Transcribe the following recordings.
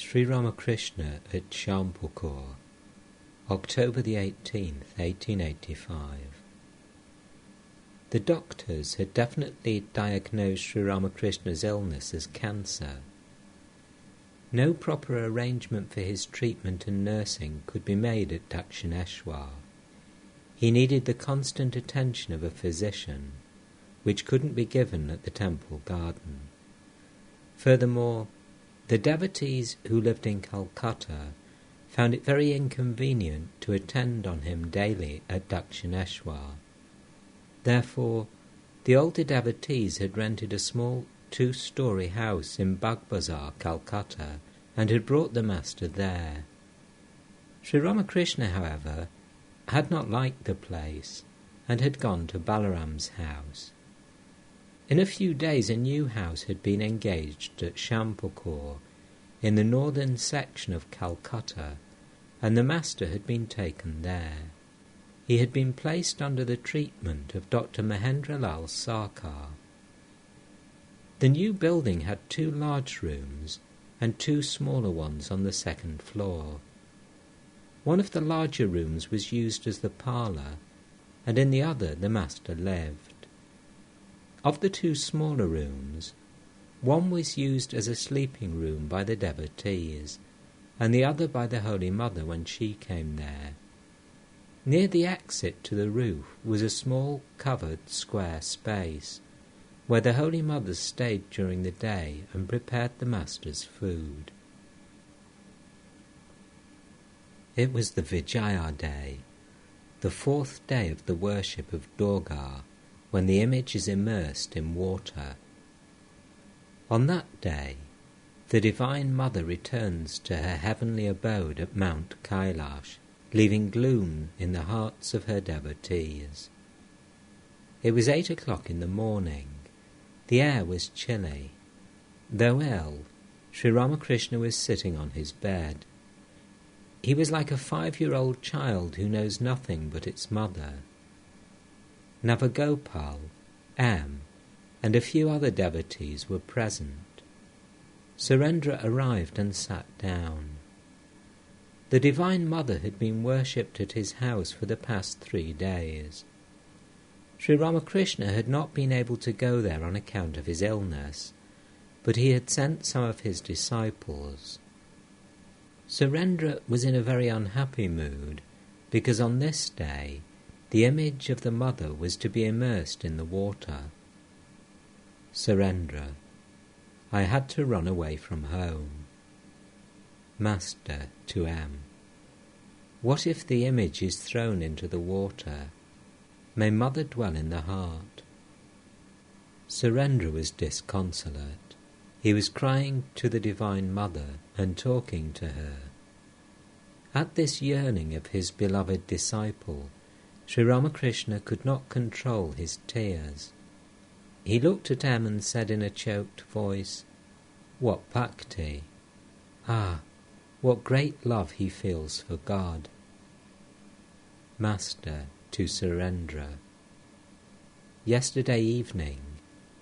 Sri Ramakrishna at Shampukor, October the 18th, 1885. The doctors had definitely diagnosed Sri Ramakrishna's illness as cancer. No proper arrangement for his treatment and nursing could be made at Dakshineshwar. He needed the constant attention of a physician, which couldn't be given at the temple garden. Furthermore, the devotees who lived in Calcutta found it very inconvenient to attend on him daily at Dakshineshwar. Therefore, the older devotees had rented a small 2-story house in Bagbazar, Calcutta, and had brought the master there. Sri Ramakrishna, however, had not liked the place and had gone to Balaram's house. In a few days a new house had been engaged at Shampukor in the northern section of Calcutta, and the master had been taken there. He had been placed under the treatment of Dr. Mahendralal Sarkar. The new building had 2 large rooms and 2 smaller ones on the 2nd floor. One of the larger rooms was used as the parlour, and in the other the master lived. Of the 2 smaller rooms, one was used as a sleeping room by the devotees, and the other by the Holy Mother when she came there. Near the exit to the roof was a small covered square space, where the Holy Mother stayed during the day and prepared the master's food. It was the Vijaya day, the 4th day of the worship of Durga, when the image is immersed in water. On that day, the Divine Mother returns to her heavenly abode at Mount Kailash, leaving gloom in the hearts of her devotees. It was 8 o'clock in the morning. The air was chilly. Though ill, Sri Ramakrishna was sitting on his bed. He was like a 5-year-old child who knows nothing but its mother. Navagopal, M, and a few other devotees were present. Surendra arrived and sat down. The Divine Mother had been worshipped at his house for the past 3 days. Sri Ramakrishna had not been able to go there on account of his illness, but he had sent some of his disciples. Surendra was in a very unhappy mood, because on this day the image of the Mother was to be immersed in the water. Surendra: I had to run away from home. Master to M: what if the image is thrown into the water? May Mother dwell in the heart. Surendra was disconsolate. He was crying to the Divine Mother and talking to her. At this yearning of his beloved disciple, Sri Ramakrishna could not control his tears. He looked at M and said in a choked voice, "What bhakti! Ah, what great love he feels for God." Master to Surendra: yesterday evening,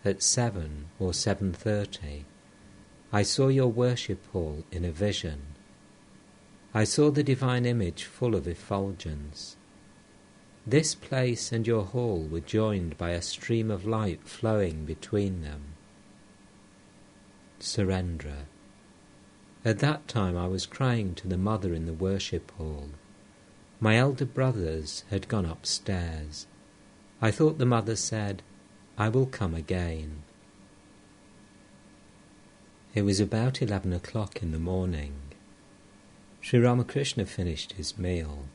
at 7 or 7:30, I saw your worship hall in a vision. I saw the divine image full of effulgence. This place and your hall were joined by a stream of light flowing between them. Surendra: at that time I was crying to the Mother in the worship hall. My elder brothers had gone upstairs. I thought the Mother said, "I will come again." It was about 11 o'clock in the morning. Sri Ramakrishna finished his meal.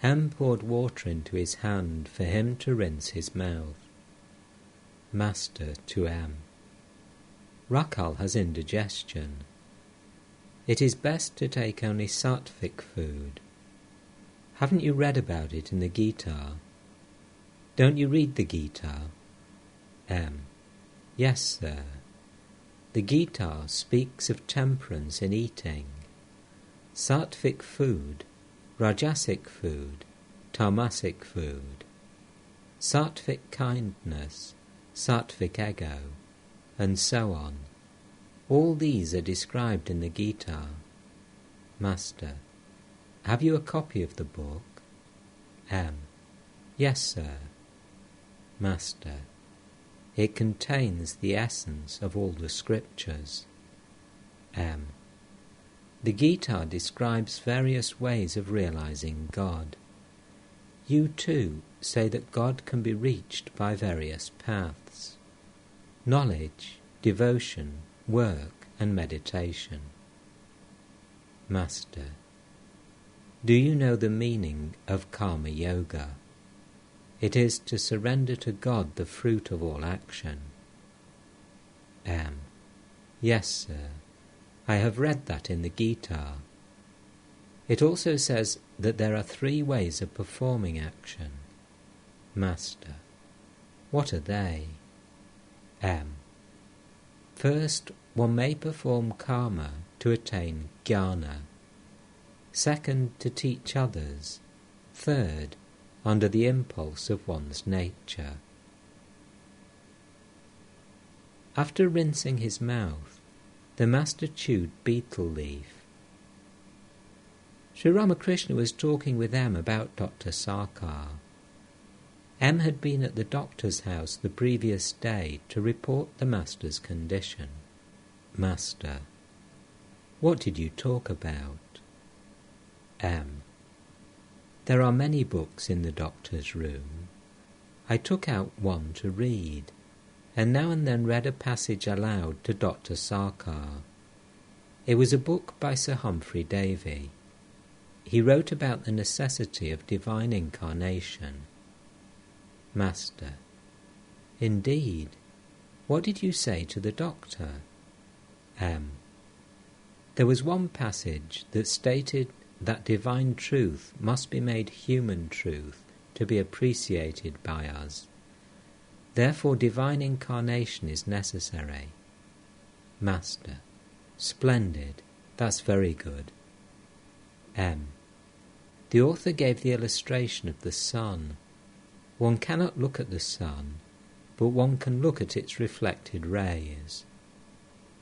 M poured water into his hand for him to rinse his mouth. Master to M: Rakal has indigestion. It is best to take only sattvic food. Haven't you read about it in the Gita? Don't you read the Gita? M: yes, sir. The Gita speaks of temperance in eating. Sattvic food, rajasic food, tamasic food. Sattvic kindness, sattvic ego, and so on. All these are described in the Gita. Master: have you a copy of the book? M: yes, sir. Master: it contains the essence of all the scriptures. M: the Gita describes various ways of realizing God. You too say that God can be reached by various paths: knowledge, devotion, work and meditation. Master: do you know the meaning of karma yoga? It is to surrender to God the fruit of all action. M: yes, sir. I have read that in the Gita. It also says that there are 3 ways of performing action. Master: what are they? M: first, one may perform karma to attain jnana. Second, to teach others. Third, under the impulse of one's nature. After rinsing his mouth, the master chewed betel leaf. Sri Ramakrishna was talking with M about Dr. Sarkar. M had been at the doctor's house the previous day to report the master's condition. Master: what did you talk about? M: there are many books in the doctor's room. I took out one to read, and now and then read a passage aloud to Dr. Sarkar. It was a book by Sir Humphrey Davy. He wrote about the necessity of divine incarnation. Master: indeed. What did you say to the doctor? M: there was one passage that stated that divine truth must be made human truth to be appreciated by us. Therefore divine incarnation is necessary. Master: splendid. That's very good. M: the author gave the illustration of the sun. One cannot look at the sun, but one can look at its reflected rays.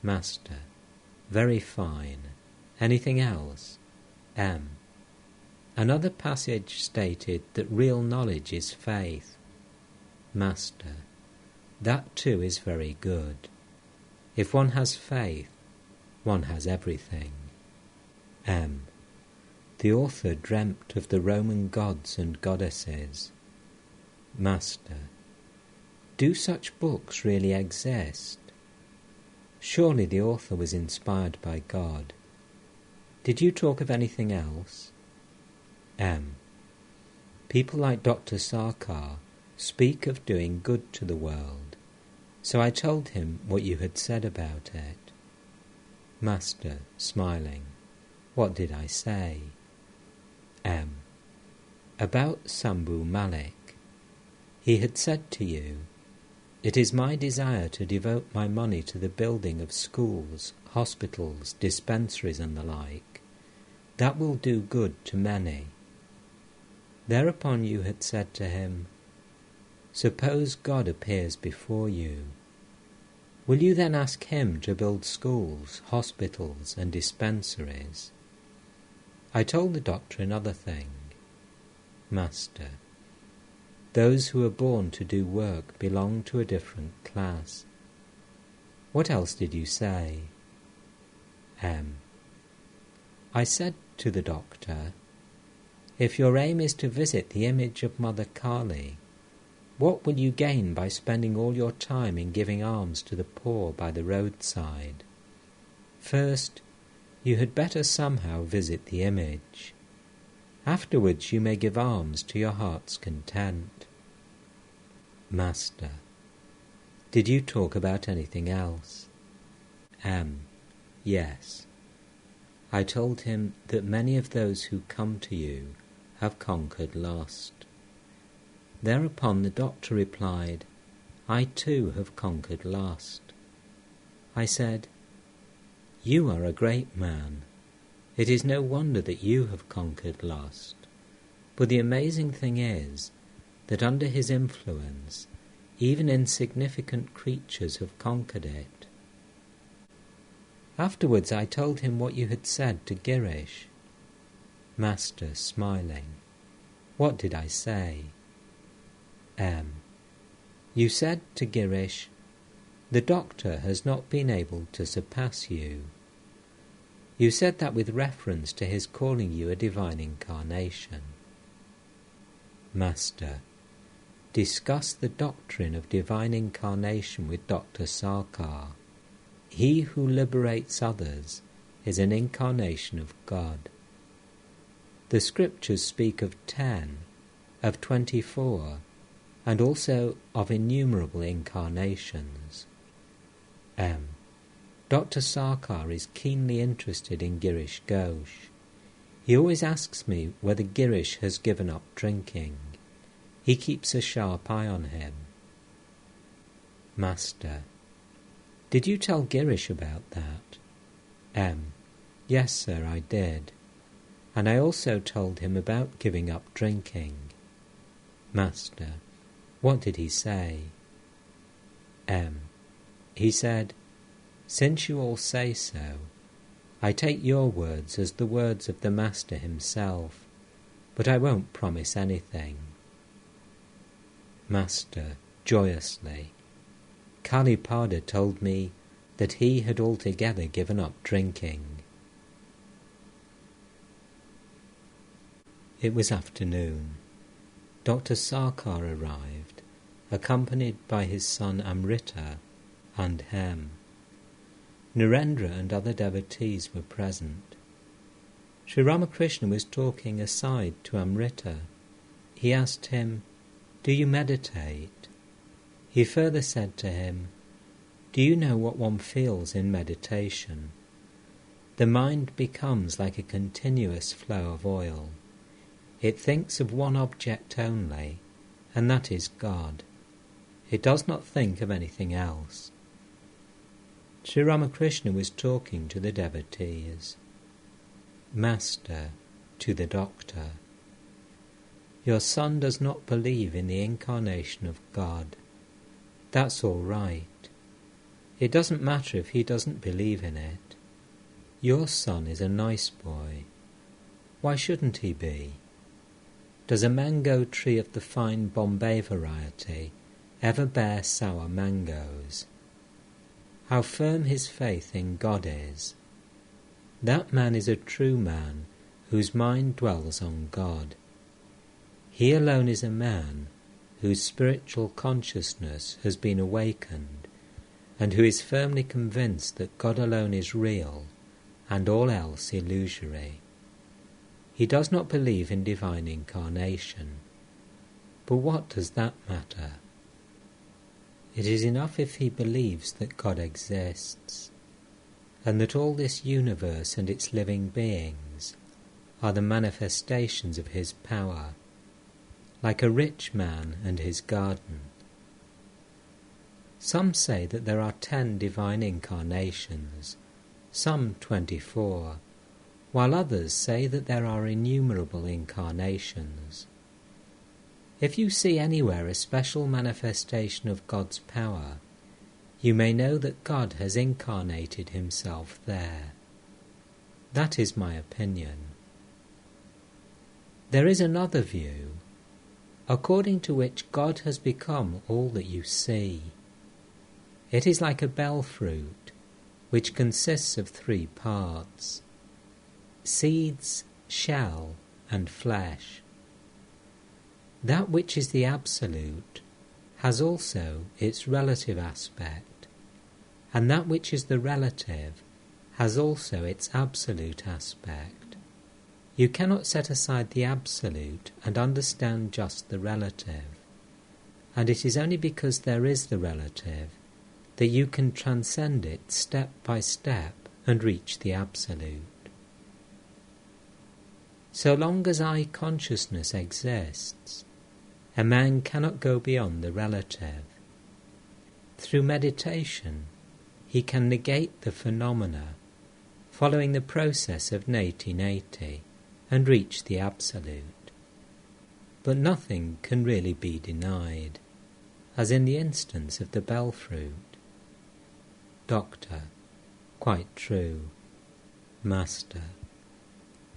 Master: very fine. Anything else? M: another passage stated that real knowledge is faith. Master: that too is very good. If one has faith, one has everything. M: the author dreamt of the Roman gods and goddesses. Master: do such books really exist? Surely the author was inspired by God. Did you talk of anything else? M: people like Dr. Sarkar speak of doing good to the world, so I told him what you had said about it. Master, smiling: what did I say? M: about Sambhu Malik. He had said to you, it is my desire to devote my money to the building of schools, hospitals, dispensaries and the like. That will do good to many. Thereupon you had said to him, suppose God appears before you. Will you then ask him to build schools, hospitals and dispensaries? I told the doctor another thing. Master: those who are born to do work belong to a different class. What else did you say? M: I said to the doctor, if your aim is to visit the image of Mother Kali, what will you gain by spending all your time in giving alms to the poor by the roadside? First, you had better somehow visit the image. Afterwards you may give alms to your heart's content. Master: did you talk about anything else? M: yes. I told him that many of those who come to you have conquered lust. Thereupon the doctor replied, I too have conquered lust. I said, you are a great man. It is no wonder that you have conquered lust. But the amazing thing is that under his influence, even insignificant creatures have conquered it. Afterwards I told him what you had said to Girish. Master, smiling. What did I say? M. You said to Girish, the doctor has not been able to surpass you. You said that with reference to his calling you a divine incarnation. Master, discuss the doctrine of divine incarnation with Dr. Sarkar. He who liberates others is an incarnation of God. The scriptures speak of 10, of 24, and also of innumerable incarnations. M. Dr. Sarkar is keenly interested in Girish Ghosh. He always asks me whether Girish has given up drinking. He keeps a sharp eye on him. Master, did you tell Girish about that? M. Yes, sir, I did. And I also told him about giving up drinking. Master, what did he say? M. He said, since you all say so, I take your words as the words of the Master himself, but I won't promise anything. Master, joyously, Kalipada told me that he had altogether given up drinking. It was afternoon. Dr. Sarkar arrived, accompanied by his son Amrita and Hem. Narendra and other devotees were present. Sri Ramakrishna was talking aside to Amrita. He asked him, do you meditate? He further said to him, do you know what one feels in meditation? The mind becomes like a continuous flow of oil. It thinks of one object only, and that is God. It does not think of anything else. Sri Ramakrishna was talking to the devotees. Master, to the doctor, your son does not believe in the incarnation of God. That's all right. It doesn't matter if he doesn't believe in it. Your son is a nice boy. Why shouldn't he be? Does a mango tree of the fine Bombay variety ever bear sour mangoes? How firm his faith in God is. That man is a true man whose mind dwells on God. He alone is a man whose spiritual consciousness has been awakened and who is firmly convinced that God alone is real and all else illusory. He does not believe in divine incarnation. But what does that matter? It is enough if he believes that God exists, and that all this universe and its living beings are the manifestations of his power, like a rich man and his garden. Some say that there are 10 divine incarnations, some 24, while others say that there are innumerable incarnations. If you see anywhere a special manifestation of God's power, you may know that God has incarnated himself there. That is my opinion. There is another view, according to which God has become all that you see. It is like a bell fruit, which consists of 3 parts: seeds, shell, and flesh. That which is the absolute has also its relative aspect, and that which is the relative has also its absolute aspect. You cannot set aside the absolute and understand just the relative, and it is only because there is the relative that you can transcend it step by step and reach the absolute. So long as I-consciousness exists, a man cannot go beyond the relative. Through meditation, he can negate the phenomena, following the process of neti-neti, and reach the absolute. But nothing can really be denied, as in the instance of the bell fruit. Doctor, Quite true. Master.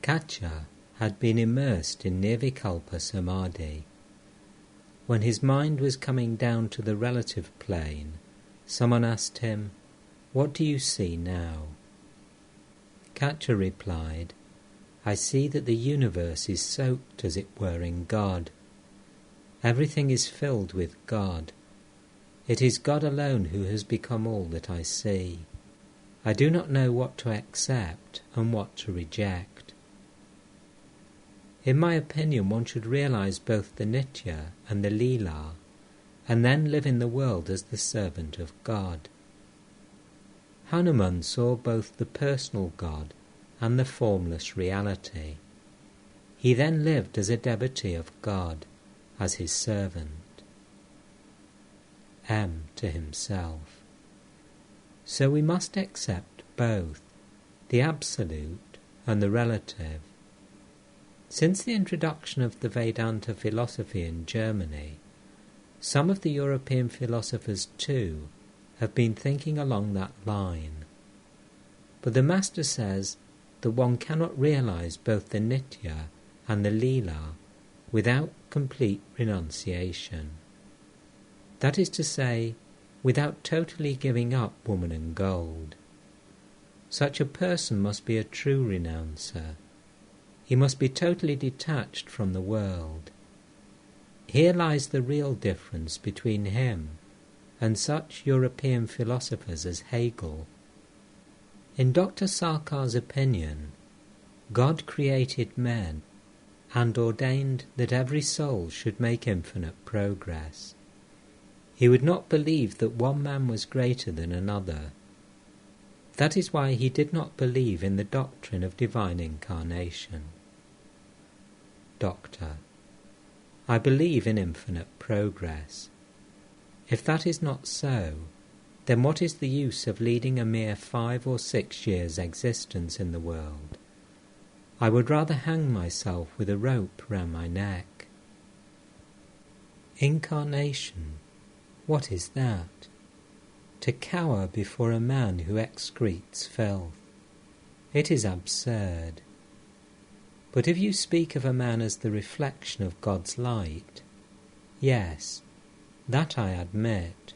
Katja had been immersed in Nirvikalpa Samadhi. When his mind was coming down to the relative plane, someone asked him, "What do you see now?" Katja replied, "I see that the universe is soaked, as it were, in God. Everything is filled with God. It is God alone who has become all that I see. I do not know what to accept and what to reject." In my opinion, one should realize both the Nitya and the Leela, and then live in the world as the servant of God. Hanuman saw both the personal God and the formless reality. He then lived as a devotee of God, as his servant. M. to himself. So we must accept both, the absolute and the relative. Since the introduction of the Vedanta philosophy in Germany, some of the European philosophers too have been thinking along that line. But the Master says that one cannot realize both the Nitya and the Leela without complete renunciation. That is to say, without totally giving up woman and gold. Such a person must be a true renouncer. He must be totally detached from the world. Here lies the real difference between him and such European philosophers as Hegel. In Dr. Sarkar's opinion, God created men and ordained that every soul should make infinite progress. He would not believe that one man was greater than another. That is why he did not believe in the doctrine of divine incarnation. Doctor. I believe in infinite progress. If that is not so, then what is the use of leading a mere 5 or 6 years' existence in the world? I would rather hang myself with a rope round my neck. Incarnation, what is that? To cower before a man who excretes filth. It is absurd. But if you speak of a man as the reflection of God's light, yes, that I admit.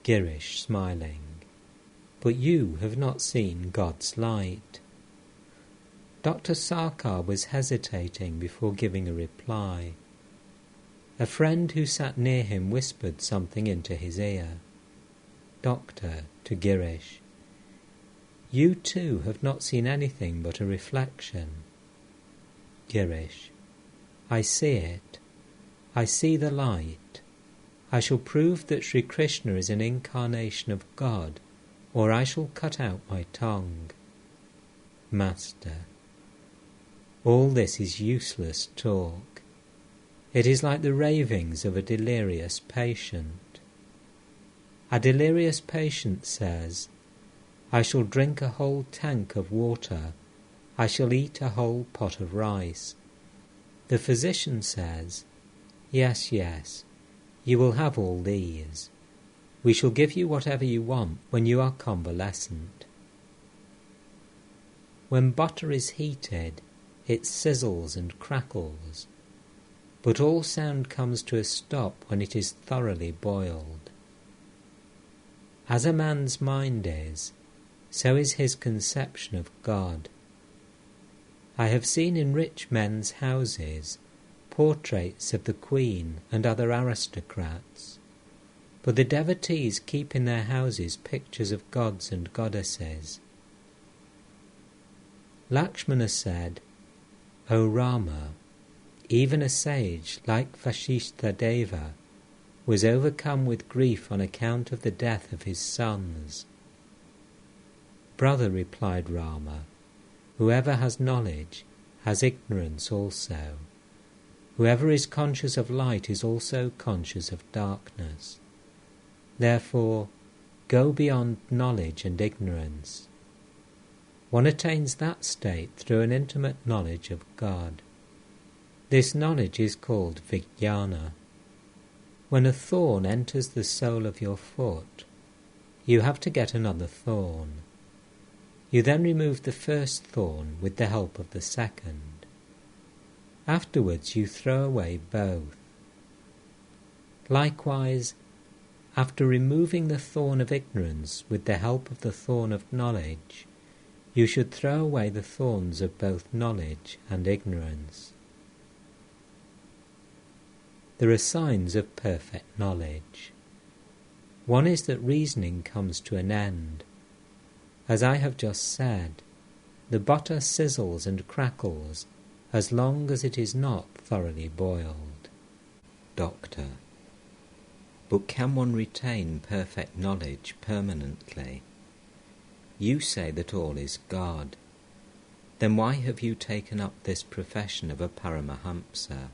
Girish, smiling. But you have not seen God's light. Dr. Sarkar was hesitating before giving a reply. A friend who sat near him whispered something into his ear. Doctor, to Girish, you too have not seen anything but a reflection. Girish, I see it. I see the light. I shall prove that Sri Krishna is an incarnation of God, or I shall cut out my tongue. Master, all this is useless talk. It is like the ravings of a delirious patient. A delirious patient says, I shall drink a whole tank of water, I shall eat a whole pot of rice. The physician says, yes, yes, you will have all these. We shall give you whatever you want when you are convalescent. When butter is heated, it sizzles and crackles, but all sound comes to a stop when it is thoroughly boiled. As a man's mind is, so is his conception of God. I have seen in rich men's houses portraits of the Queen and other aristocrats, but the devotees keep in their houses pictures of gods and goddesses. Lakshmana said, O Rama, even a sage like Vasishtha Deva was overcome with grief on account of the death of his sons. Brother, replied Rama, whoever has knowledge has ignorance also. Whoever is conscious of light is also conscious of darkness. Therefore, go beyond knowledge and ignorance. One attains that state through an intimate knowledge of God. This knowledge is called Vijnana. When a thorn enters the sole of your foot, You have to get another thorn. You then remove the first thorn with the help of the second. Afterwards you throw away both. Likewise, after removing the thorn of ignorance with the help of the thorn of knowledge, you should throw away the thorns of both knowledge and ignorance. There are signs of perfect knowledge. One is that reasoning comes to an end. As I have just said, the butter sizzles and crackles as long as it is not thoroughly boiled. Doctor: But can one retain perfect knowledge permanently? You say that all is God. Then why have you taken up this profession of a Paramahamsa?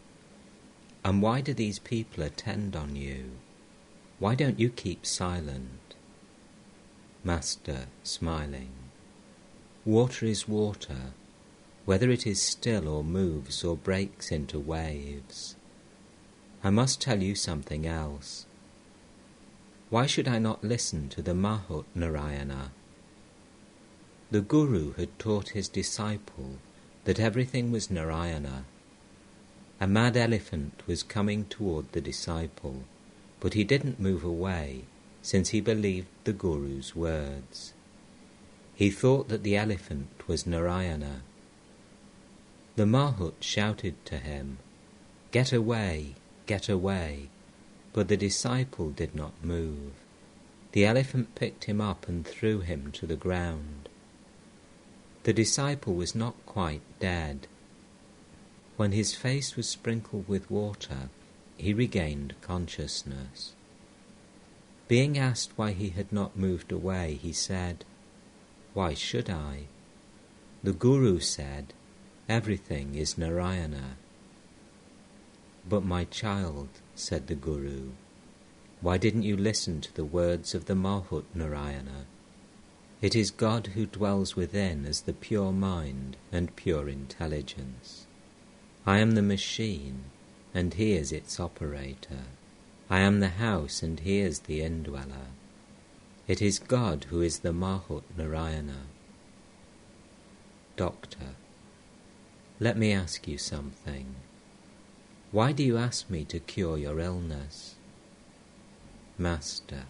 And why do these people attend on you? Why don't you keep silent? Master, smiling: Water is water, whether it is still or moves or breaks into waves. I must tell you something else. Why should I not listen to the Mahut Narayana? The Guru had taught his disciple that everything was Narayana. A mad elephant was coming toward the disciple, but he didn't move away, since he believed the Guru's words. He thought that the elephant was Narayana. The Mahut shouted to him, "Get away, get away," but the disciple did not move. The elephant picked him up and threw him to the ground. The disciple was not quite dead. When his face was sprinkled with water, he regained consciousness. Being asked why he had not moved away, he said, "Why should I? The Guru said, everything is Narayana." "But my child," said the Guru, "why didn't you listen to the words of the Mahut Narayana? It is God who dwells within as the pure mind and pure intelligence. I am the machine, and he is its operator. I am the house, and he is the indweller. It is God who is the Mahut Narayana." Doctor: Let me ask you something. Why do you ask me to cure your illness? Master: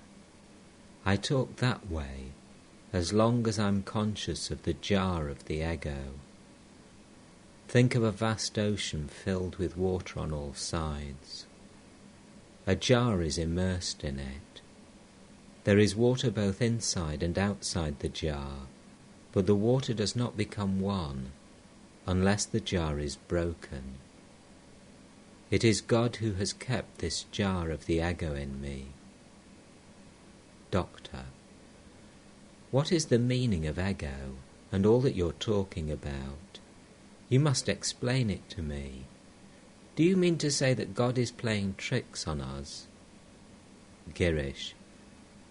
I talk that way as long as I'm conscious of the jar of the ego. Think of a vast ocean filled with water on all sides. A jar is immersed in it. There is water both inside and outside the jar, but the water does not become one unless the jar is broken. It is God who has kept this jar of the ego in me. Doctor: What is the meaning of ego and all that you're talking about? You must explain it to me. Do you mean to say that God is playing tricks on us? Girish: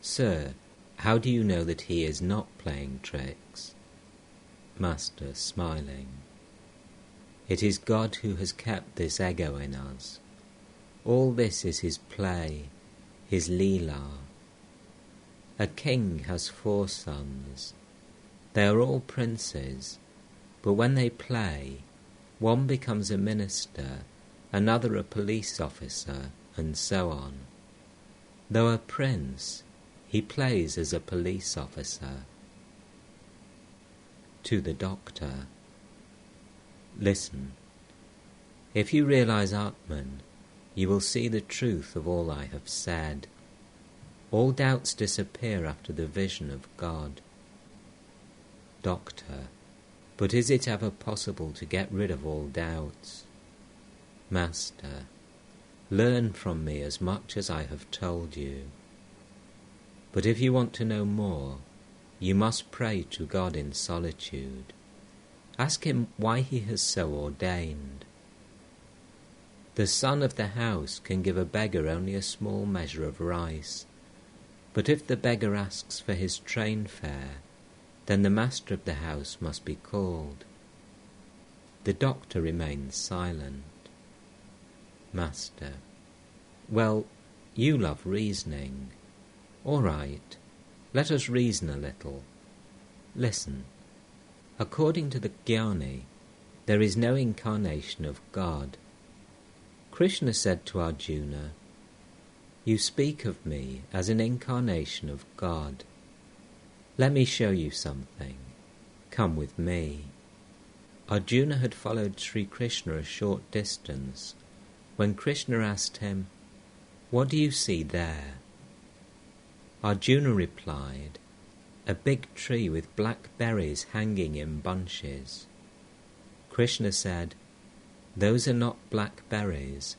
Sir, how do you know that he is not playing tricks? Master, smiling: It is God who has kept this ego in us. All this is his play, his leela. A king has 4 sons. They are all princes, but when they play, one becomes a minister, another a police officer, and so on. Though a prince, he plays as a police officer. To the doctor: Listen, if you realize Atman, you will see the truth of all I have said. All doubts disappear after the vision of God. Doctor: But is it ever possible to get rid of all doubts? Master: Learn from me as much as I have told you. But if you want to know more, you must pray to God in solitude. Ask him why he has so ordained. The son of the house can give a beggar only a small measure of rice, but if the beggar asks for his train fare, then the master of the house must be called. The doctor remains silent. Master: Well, you love reasoning. All right, Let us reason a little. Listen. According to the Jnani, there is no incarnation of God. Krishna said to Arjuna, "You speak of me as an incarnation of God. Let me show you something. Come with me." Arjuna had followed Sri Krishna a short distance when Krishna asked him, "What do you see there?" Arjuna replied, "A big tree with black berries hanging in bunches." Krishna said, "Those are not black berries.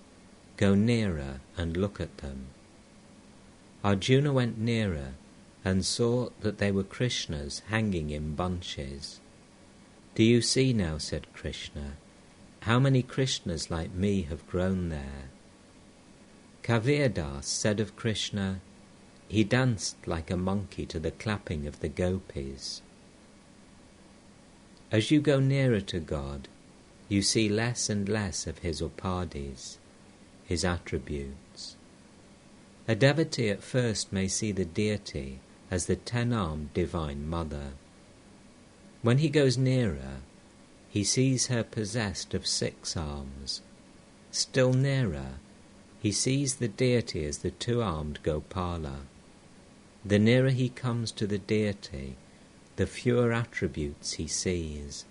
Go nearer and look at them." Arjuna went nearer and saw that they were Krishnas hanging in bunches. "Do you see now," said Krishna, "how many Krishnas like me have grown there?" Kavirdas said of Krishna, "He danced like a monkey to the clapping of the gopis." As you go nearer to God, you see less and less of his upadhis, his attributes. A devotee at first may see the deity as the 10-armed Divine Mother. When he goes nearer, he sees her possessed of 6 arms. Still nearer, he sees the deity as the 2-armed Gopala. The nearer he comes to the deity, the fewer attributes he sees.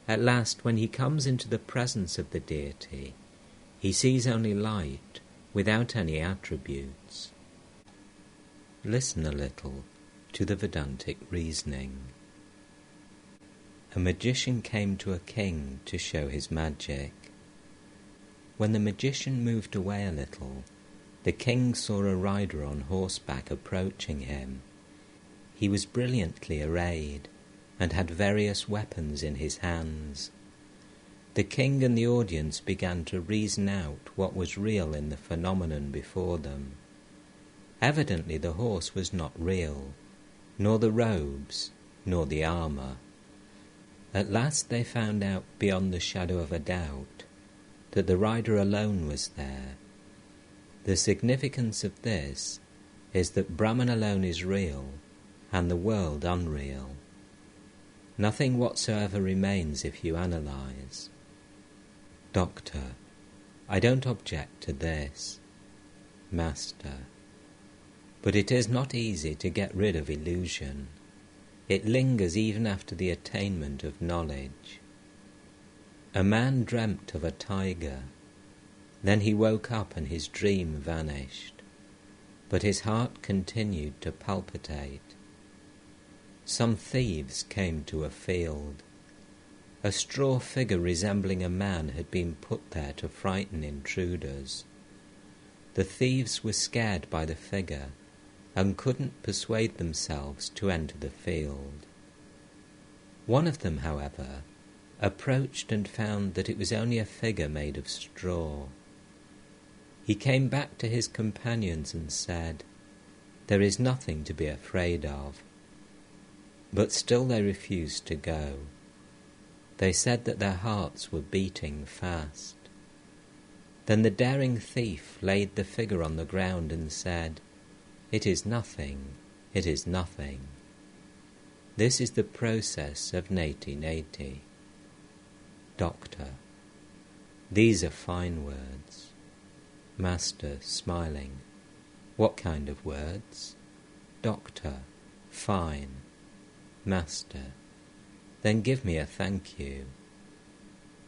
At last, when he comes into the presence of the deity, he sees only light without any attributes. Listen a little to the Vedantic reasoning. A magician came to a king to show his magic. When the magician moved away a little, the king saw a rider on horseback approaching him. He was brilliantly arrayed and had various weapons in his hands. The king and the audience began to reason out what was real in the phenomenon before them. Evidently the horse was not real, nor the robes, nor the armour. At last they found out beyond the shadow of a doubt that the rider alone was there. The significance of this is that Brahman alone is real and the world unreal. Nothing whatsoever remains if you analyse. Doctor, I don't object to this. Master, but it is not easy to get rid of illusion. It lingers even after the attainment of knowledge. A man dreamt of a tiger. Then he woke up and his dream vanished, but his heart continued to palpitate. Some thieves came to a field. A straw figure resembling a man had been put there to frighten intruders. The thieves were scared by the figure and couldn't persuade themselves to enter the field. One of them, however, approached and found that it was only a figure made of straw. He came back to his companions and said, "There is nothing to be afraid of." But still they refused to go. They said that their hearts were beating fast. Then the daring thief laid the figure on the ground and said, "It is nothing, it is nothing." This is the process of neti neti. Doctor, these are fine words. Master, smiling, what kind of words? Doctor, fine. Master, then give me a thank you.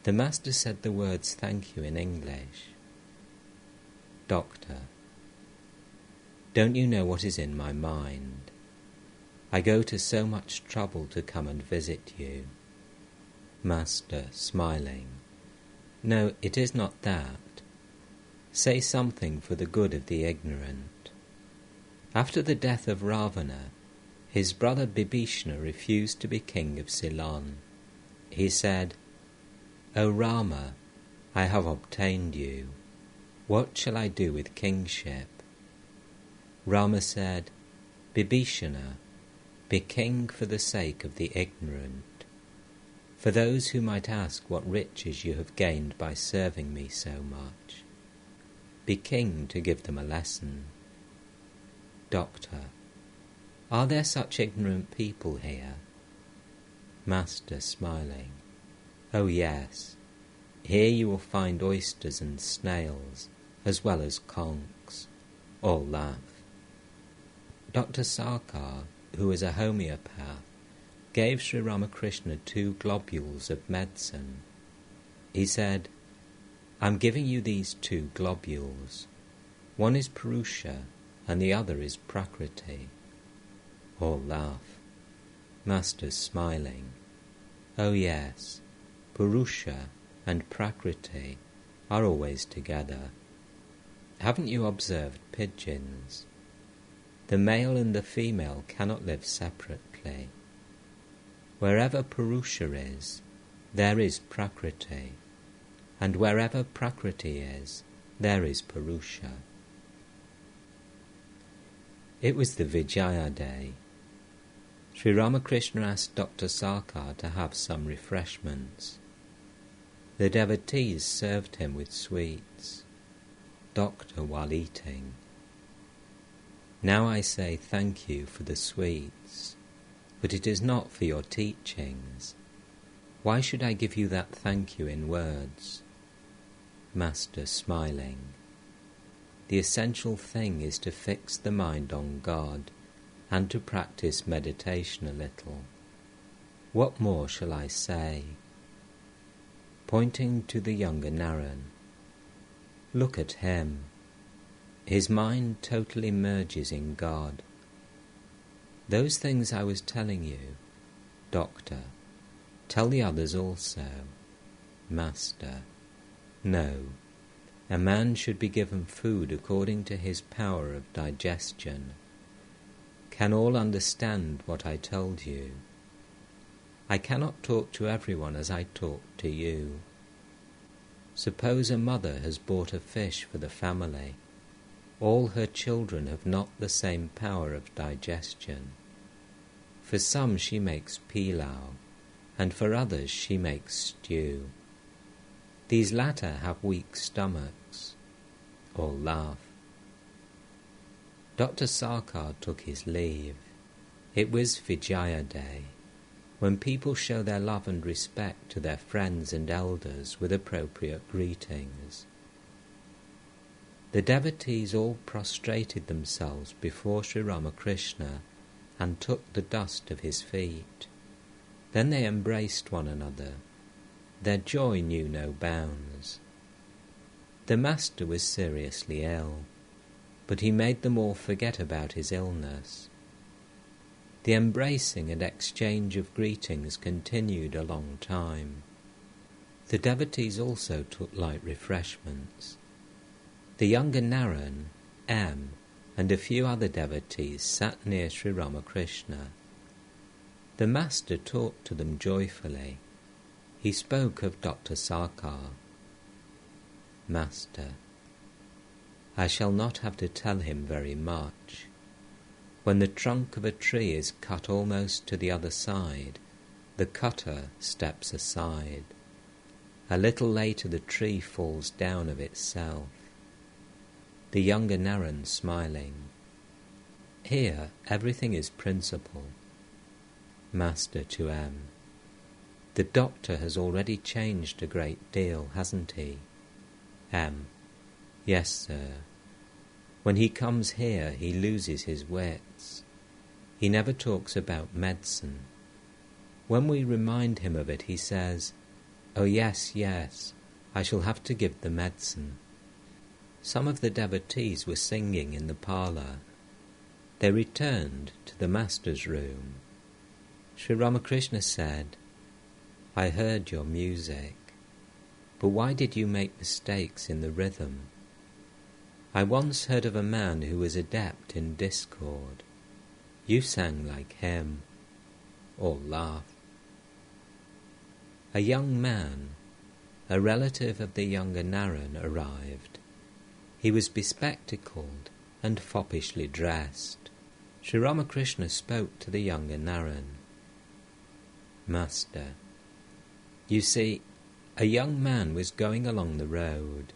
The master said the words thank you in English. Doctor, don't you know what is in my mind? I go to so much trouble to come and visit you. Master, smiling, no, it is not that. Say something for the good of the ignorant. After the death of Ravana, his brother Bibhishana refused to be king of Ceylon. He said, "O Rama, I have obtained you. What shall I do with kingship?" Rama said, "Bibhishana, be king for the sake of the ignorant, for those who might ask what riches you have gained by serving me so much. Be king to give them a lesson." Doctor, Are there such ignorant people here? Master, smiling. Oh yes, here you will find oysters and snails, as well as conchs. All laugh. Dr. Sarkar, who is a homeopath, gave Sri Ramakrishna 2 globules of medicine. He said, I'm giving you these 2 globules. One is Purusha and the other is Prakriti. All laugh. Master, smiling. Oh yes, Purusha and Prakriti are always together. Haven't you observed pigeons? The male and the female cannot live separately. Wherever Purusha is, there is Prakriti, and wherever Prakriti is, there is Purusha. It was the Vijaya day. Sri Ramakrishna asked Dr. Sarkar to have some refreshments. The devotees served him with sweets. Doctor while eating. Now I say thank you for the sweets, but it is not for your teachings. Why should I give you that thank you in words? Master, smiling. The essential thing is to fix the mind on God and to practice meditation a little. What more shall I say? Pointing to the younger Naren. Look at him. His mind totally merges in God. Those things I was telling you, Doctor, tell the others also. Master, no. A man should be given food according to his power of digestion. Can all understand what I told you? I cannot talk to everyone as I talk to you. Suppose a mother has bought a fish for the family. All her children have not the same power of digestion. For some she makes pilau, and for others she makes stew. These latter have weak stomachs. All laugh. Dr. Sarkar took his leave. It was Vijaya Day, when people show their love and respect to their friends and elders with appropriate greetings. The devotees all prostrated themselves before Sri Ramakrishna and took the dust of his feet. Then they embraced one another. Their joy knew no bounds. The Master was seriously ill, but he made them all forget about his illness. The embracing and exchange of greetings continued a long time. The devotees also took light refreshments. The younger Naren, M, and a few other devotees sat near Sri Ramakrishna. The Master talked to them joyfully. He spoke of Dr. Sarkar. Master, I shall not have to tell him very much. When the trunk of a tree is cut almost to the other side, the cutter steps aside. A little later the tree falls down of itself. The younger Naren smiling. Here everything is principle. Master to M. The doctor has already changed a great deal, hasn't he? M. Yes, sir. When he comes here he loses his wits. He never talks about medicine. When we remind him of it he says, "Oh yes, yes, I shall have to give the medicine." Some of the devotees were singing in the parlour. They returned to the Master's room. Sri Ramakrishna said, "I heard your music, but why did you make mistakes in the rhythm? I once heard of a man who was adept in discord. You sang like him." All laughed. A young man, a relative of the younger Naren, arrived. He was bespectacled and foppishly dressed. Sri Ramakrishna spoke to the younger Naren. Master, you see, a young man was going along the road.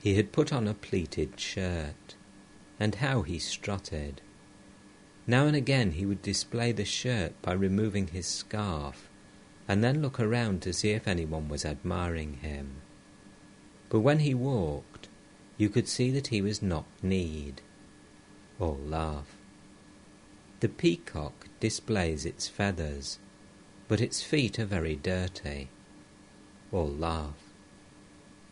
He had put on a pleated shirt, and how he strutted. Now and again he would display the shirt by removing his scarf, and then look around to see if anyone was admiring him. But when he walked, you could see that he was knock-kneed. All laugh. The peacock displays its feathers, but its feet are very dirty. All laugh.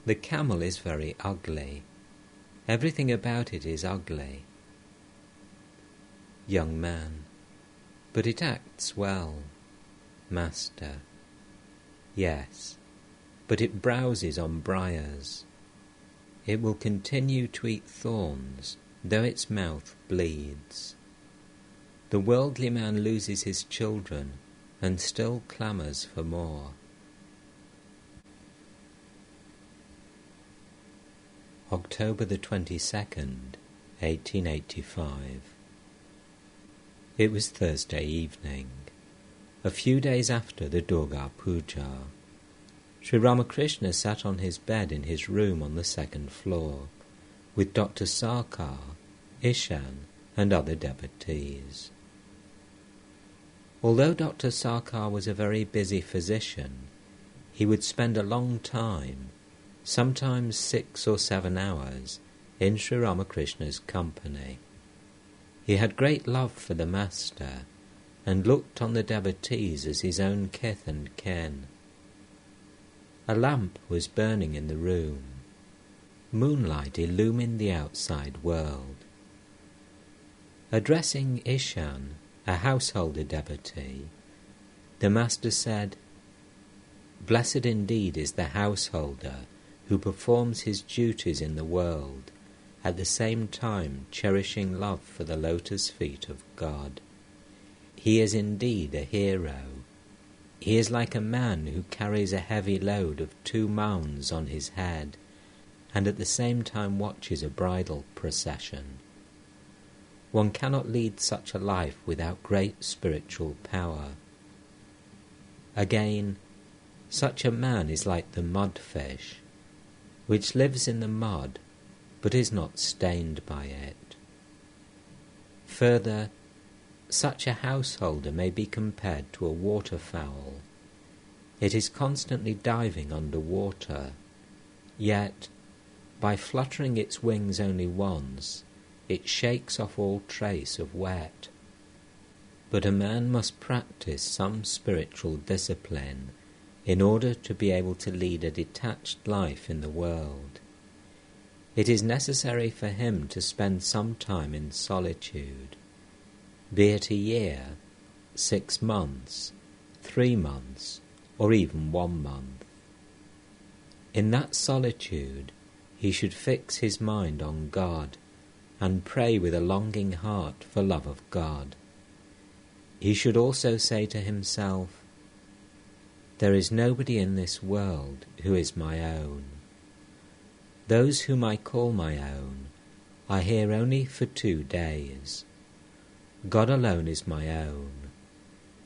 The camel is very ugly. Everything about it is ugly. Young man. But it acts well. Master. Yes, but it browses on briars. It will continue to eat thorns, though its mouth bleeds. The worldly man loses his children, and still clamours for more. October the 22nd, 1885. It was Thursday evening, a few days after the Durga Puja. Sri Ramakrishna sat on his bed in his room on the second floor, with Dr. Sarkar, Ishan, and other devotees. Although Dr. Sarkar was a very busy physician, he would spend a long time, sometimes 6 or 7 hours, in Sri Ramakrishna's company. He had great love for the Master, and looked on the devotees as his own kith and kin. A lamp was burning in the room. Moonlight illumined the outside world. Addressing Ishan, a householder devotee, the Master said, "Blessed indeed is the householder who performs his duties in the world, at the same time cherishing love for the lotus feet of God. He is indeed a hero. He is like a man who carries a heavy load of 2 mounds on his head, and at the same time watches a bridal procession. One cannot lead such a life without great spiritual power. Again, such a man is like the mudfish, which lives in the mud, but is not stained by it. Further, such a householder may be compared to a waterfowl. It is constantly diving under water, yet, by fluttering its wings only once, it shakes off all trace of wet. But a man must practice some spiritual discipline in order to be able to lead a detached life in the world. It is necessary for him to spend some time in solitude, be it a year, 6 months, 3 months, or even 1 month. In that solitude, he should fix his mind on God and pray with a longing heart for love of God. He should also say to himself, "There is nobody in this world who is my own. Those whom I call my own are here only for 2 days. God alone is my own.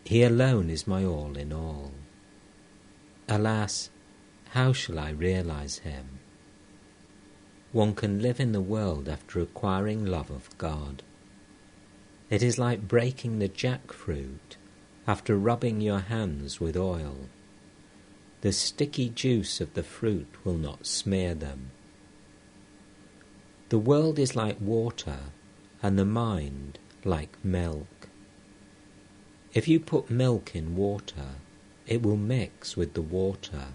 He alone is my all in all. Alas, how shall I realize him?" One can live in the world after acquiring love of God. It is like breaking the jackfruit after rubbing your hands with oil. The sticky juice of the fruit will not smear them. The world is like water, and the mind like milk. If you put milk in water, it will mix with the water.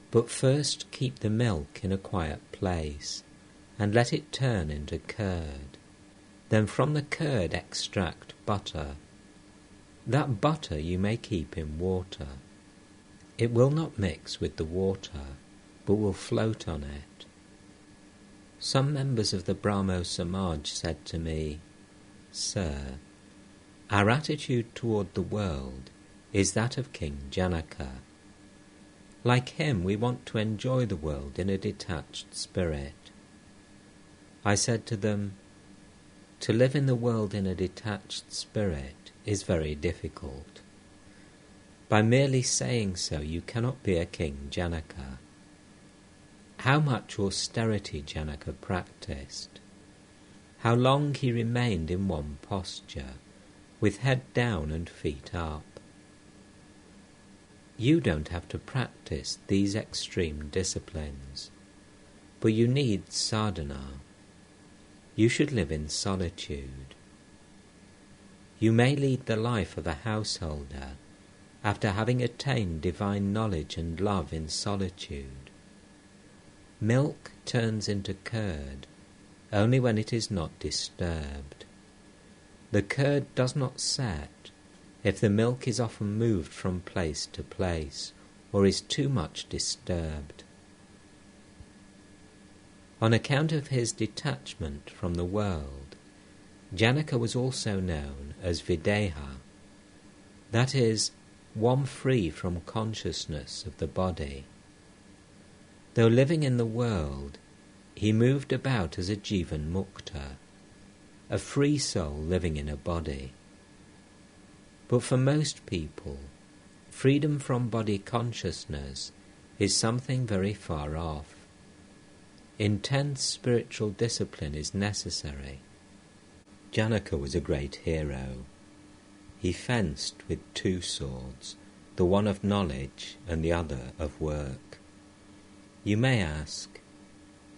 But first keep the milk in a quiet place, and let it turn into curd. Then from the curd extract butter. That butter you may keep in water. It will not mix with the water, but will float on it. Some members of the Brahmo Samaj said to me, "Sir, our attitude toward the world is that of King Janaka. Like him, we want to enjoy the world in a detached spirit." I said to them, "To live in the world in a detached spirit is very difficult. By merely saying so, you cannot be a King Janaka. How much austerity Janaka practiced! how long he remained in one posture, with head down and feet up. You don't have to practice these extreme disciplines, but you need sadhana. You should live in solitude. You may lead the life of a householder after having attained divine knowledge and love in solitude. Milk turns into curd only when it is not disturbed. The curd does not set if the milk is often moved from place to place or is too much disturbed. On account of his detachment from the world, Janaka was also known as Videha, that is, one free from consciousness of the body. Though living in the world, he moved about as a Jivan Mukta, a free soul living in a body. But for most people, freedom from body consciousness is something very far off. Intense spiritual discipline is necessary. Janaka was a great hero. He fenced with two swords, the one of knowledge and the other of work. You may ask,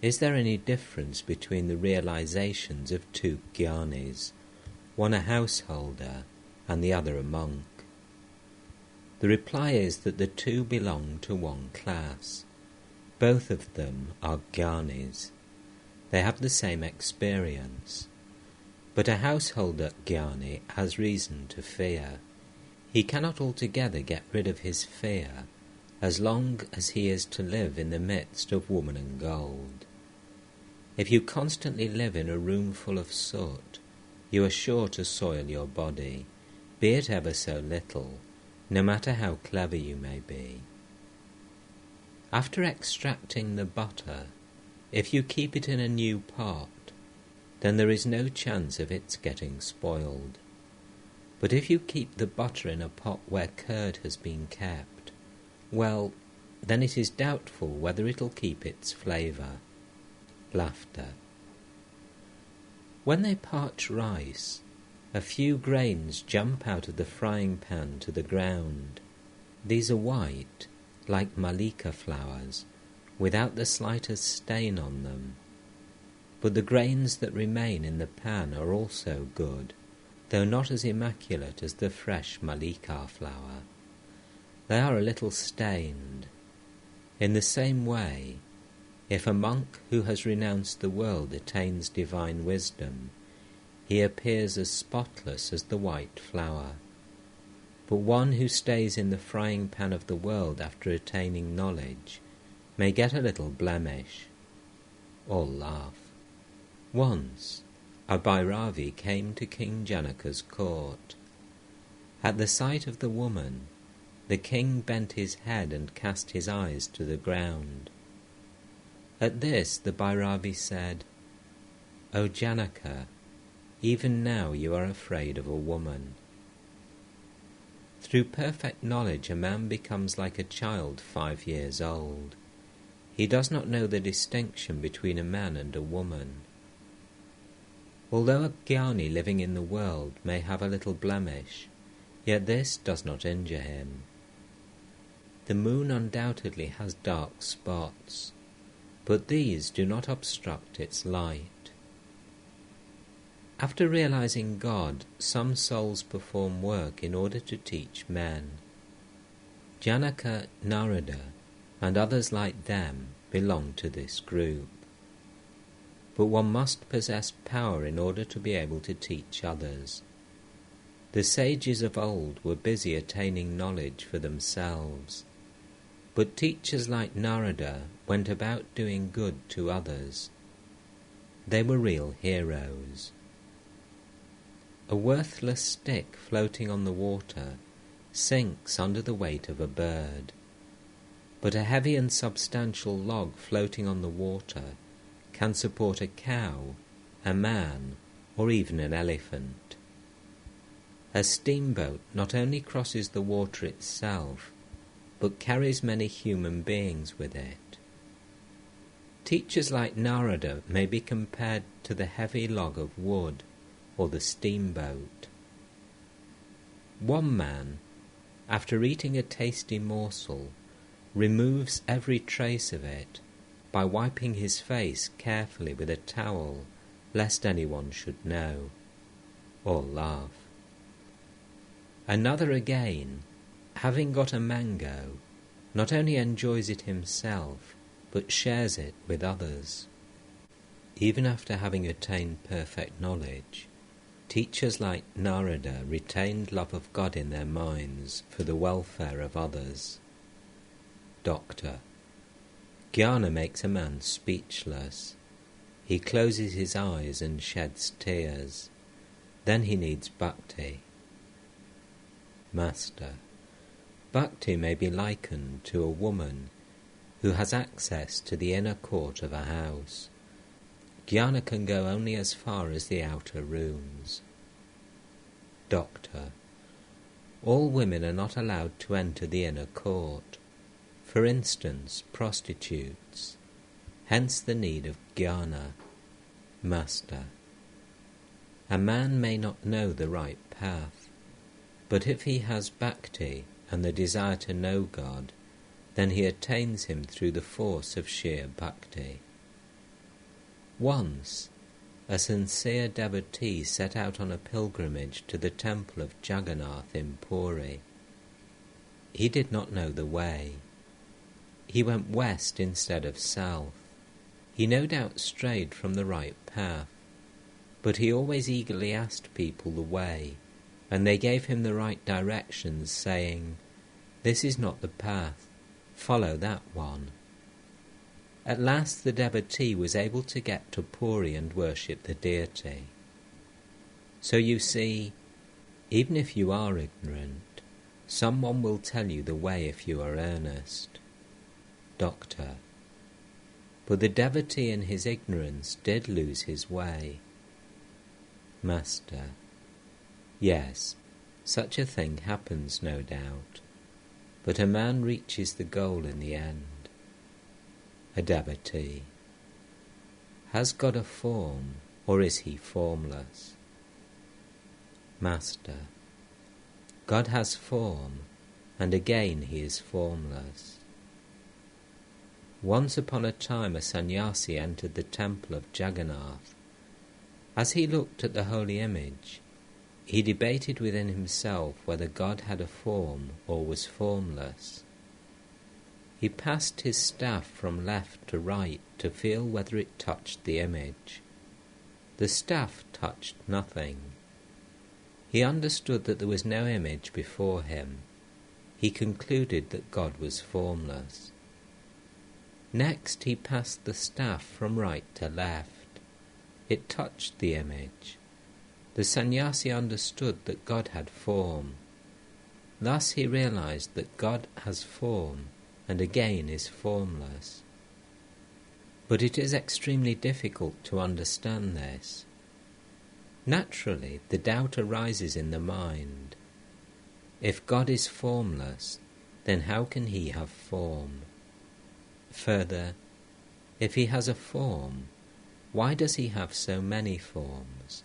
is there any difference between the realizations of two jnanis, one a householder and the other a monk? The reply is that the two belong to one class. Both of them are jnanis. They have the same experience. But a householder jnani has reason to fear. He cannot altogether get rid of his fear as long as he is to live in the midst of woman and gold. If you constantly live in a room full of soot, you are sure to soil your body, be it ever so little, no matter how clever you may be. After extracting the butter, if you keep it in a new pot, then there is no chance of its getting spoiled. But if you keep the butter in a pot where curd has been kept, well, then it is doubtful whether it'll keep its flavour. Laughter. When they parch rice, a few grains jump out of the frying pan to the ground. These are white, like malika flowers, without the slightest stain on them. But the grains that remain in the pan are also good, though not as immaculate as the fresh malika flower. They are a little stained. In the same way, if a monk who has renounced the world attains divine wisdom, he appears as spotless as the white flower. But one who stays in the frying pan of the world after attaining knowledge may get a little blemish. All laugh. Once, a Bhairavi came to King Janaka's court. At the sight of the woman, the king bent his head and cast his eyes to the ground. At this the Bhairavi said, "O Janaka, even now you are afraid of a woman." Through perfect knowledge a man becomes like a child 5 years old. He does not know the distinction between a man and a woman. Although a jnani living in the world may have a little blemish, yet this does not injure him. The moon undoubtedly has dark spots, but these do not obstruct its light. After realizing God, some souls perform work in order to teach men. Janaka, Narada, and others like them belong to this group. But one must possess power in order to be able to teach others. The sages of old were busy attaining knowledge for themselves, but teachers like Narada went about doing good to others. They were real heroes. A worthless stick floating on the water sinks under the weight of a bird, but a heavy and substantial log floating on the water can support a cow, a man, or even an elephant. A steamboat not only crosses the water itself, but carries many human beings with it. Teachers like Narada may be compared to the heavy log of wood or the steamboat. One man, after eating a tasty morsel, removes every trace of it by wiping his face carefully with a towel, lest anyone should know or laugh. Another again, having got a mango, not only enjoys it himself, but shares it with others. Even after having attained perfect knowledge, teachers like Narada retained love of God in their minds for the welfare of others. Doctor. Jnana makes a man speechless. He closes his eyes and sheds tears. Then he needs bhakti. Master. Bhakti may be likened to a woman who has access to the inner court of a house. Jnana can go only as far as the outer rooms. Doctor. All women are not allowed to enter the inner court. For instance, prostitutes. Hence the need of jnana. Master. A man may not know the right path, but if he has bhakti and the desire to know God, then he attains him through the force of sheer bhakti. Once, a sincere devotee set out on a pilgrimage to the temple of Jagannath in Puri. He did not know the way. He went west instead of south. He no doubt strayed from the right path, but he always eagerly asked people the way, and they gave him the right directions, saying, "This is not the path. Follow that one." At last the devotee was able to get to Puri and worship the deity. So you see, even if you are ignorant, someone will tell you the way if you are earnest. Doctor. But the devotee in his ignorance did lose his way. Master. Yes, such a thing happens, no doubt, but a man reaches the goal in the end. A devotee. Has God a form, or is he formless? Master. God has form, and again he is formless. Once upon a time a sannyasi entered the temple of Jagannath. As he looked at the holy image, he debated within himself whether God had a form or was formless. He passed his staff from left to right to feel whether it touched the image. The staff touched nothing. He understood that there was no image before him. He concluded that God was formless. Next he passed the staff from right to left. It touched the image. The sannyasi understood that God had form. Thus he realized that God has form and again is formless. But it is extremely difficult to understand this. Naturally, the doubt arises in the mind. If God is formless, then how can he have form? Further, if he has a form, why does he have so many forms?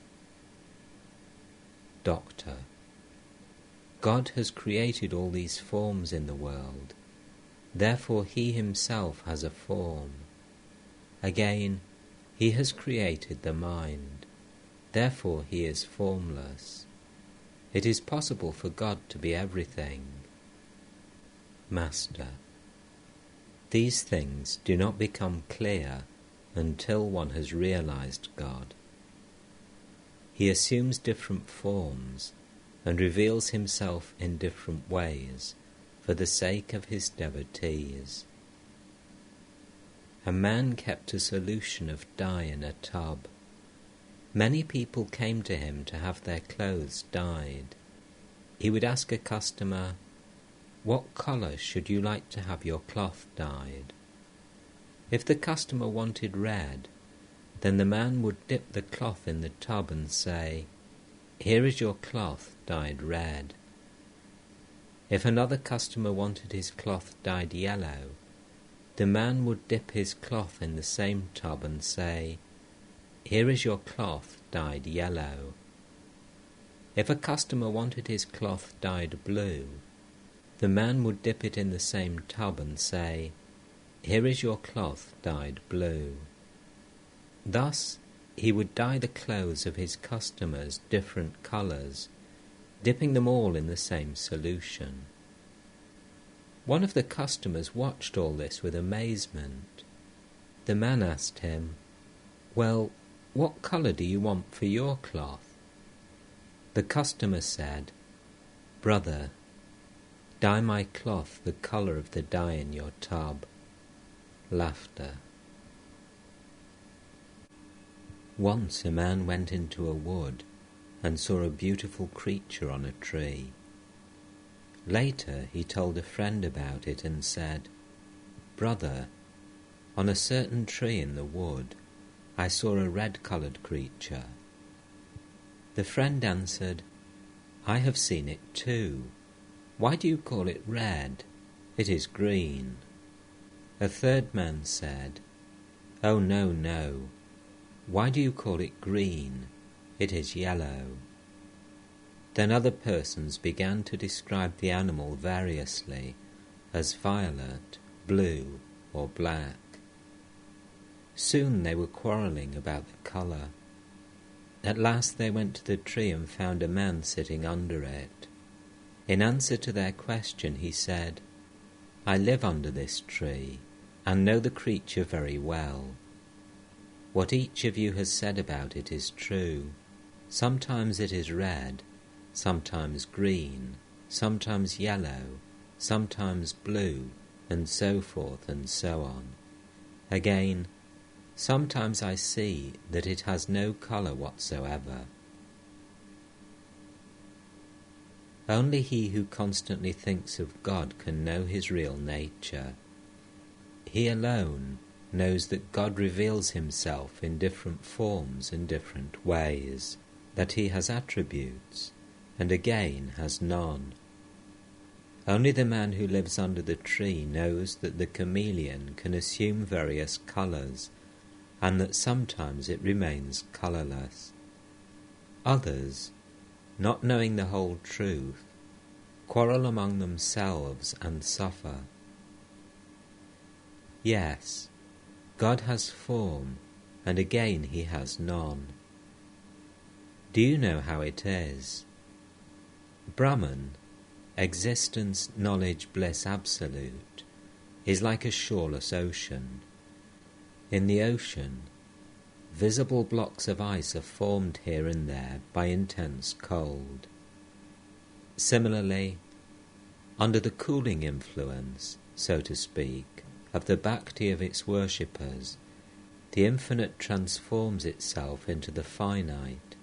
Doctor. God has created all these forms in the world. Therefore he himself has a form. Again, he has created the mind. Therefore he is formless. It is possible for God to be everything. Master. These things do not become clear until one has realized God. He assumes different forms and reveals himself in different ways for the sake of his devotees. A man kept a solution of dye in a tub. Many people came to him to have their clothes dyed. He would ask a customer, "What colour should you like to have your cloth dyed?" If the customer wanted red, then the man would dip the cloth in the tub and say, "Here is your cloth dyed red." If another customer wanted his cloth dyed yellow, the man would dip his cloth in the same tub and say, "Here is your cloth dyed yellow." If a customer wanted his cloth dyed blue, the man would dip it in the same tub and say, "Here is your cloth dyed blue." Thus, he would dye the clothes of his customers different colours, dipping them all in the same solution. One of the customers watched all this with amazement. The man asked him, "Well, what colour do you want for your cloth?" The customer said, "Brother, dye my cloth the colour of the dye in your tub." Laughter. Once a man went into a wood and saw a beautiful creature on a tree. Later he told a friend about it and said, "Brother, on a certain tree in the wood I saw a red-coloured creature." The friend answered, "I have seen it too. Why do you call it red? It is green." A third man said, "Oh, no, no. Why do you call it green? It is yellow." Then other persons began to describe the animal variously, as violet, blue, or black. Soon they were quarrelling about the colour. At last they went to the tree and found a man sitting under it. In answer to their question he said, "I live under this tree, and know the creature very well. What each of you has said about it is true. Sometimes it is red, sometimes green, sometimes yellow, sometimes blue, and so forth and so on. Again, sometimes I see that it has no colour whatsoever." Only he who constantly thinks of God can know his real nature. He alone knows that God reveals himself in different forms and different ways, that he has attributes, and again has none. Only the man who lives under the tree knows that the chameleon can assume various colours, and that sometimes it remains colourless. Others, not knowing the whole truth, quarrel among themselves and suffer. Yes, God has form, and again he has none. Do you know how it is? Brahman, existence, knowledge, bliss absolute, is like a shoreless ocean. In the ocean, visible blocks of ice are formed here and there by intense cold. Similarly, under the cooling influence, so to speak, of the bhakti of its worshippers, the infinite transforms itself into the finite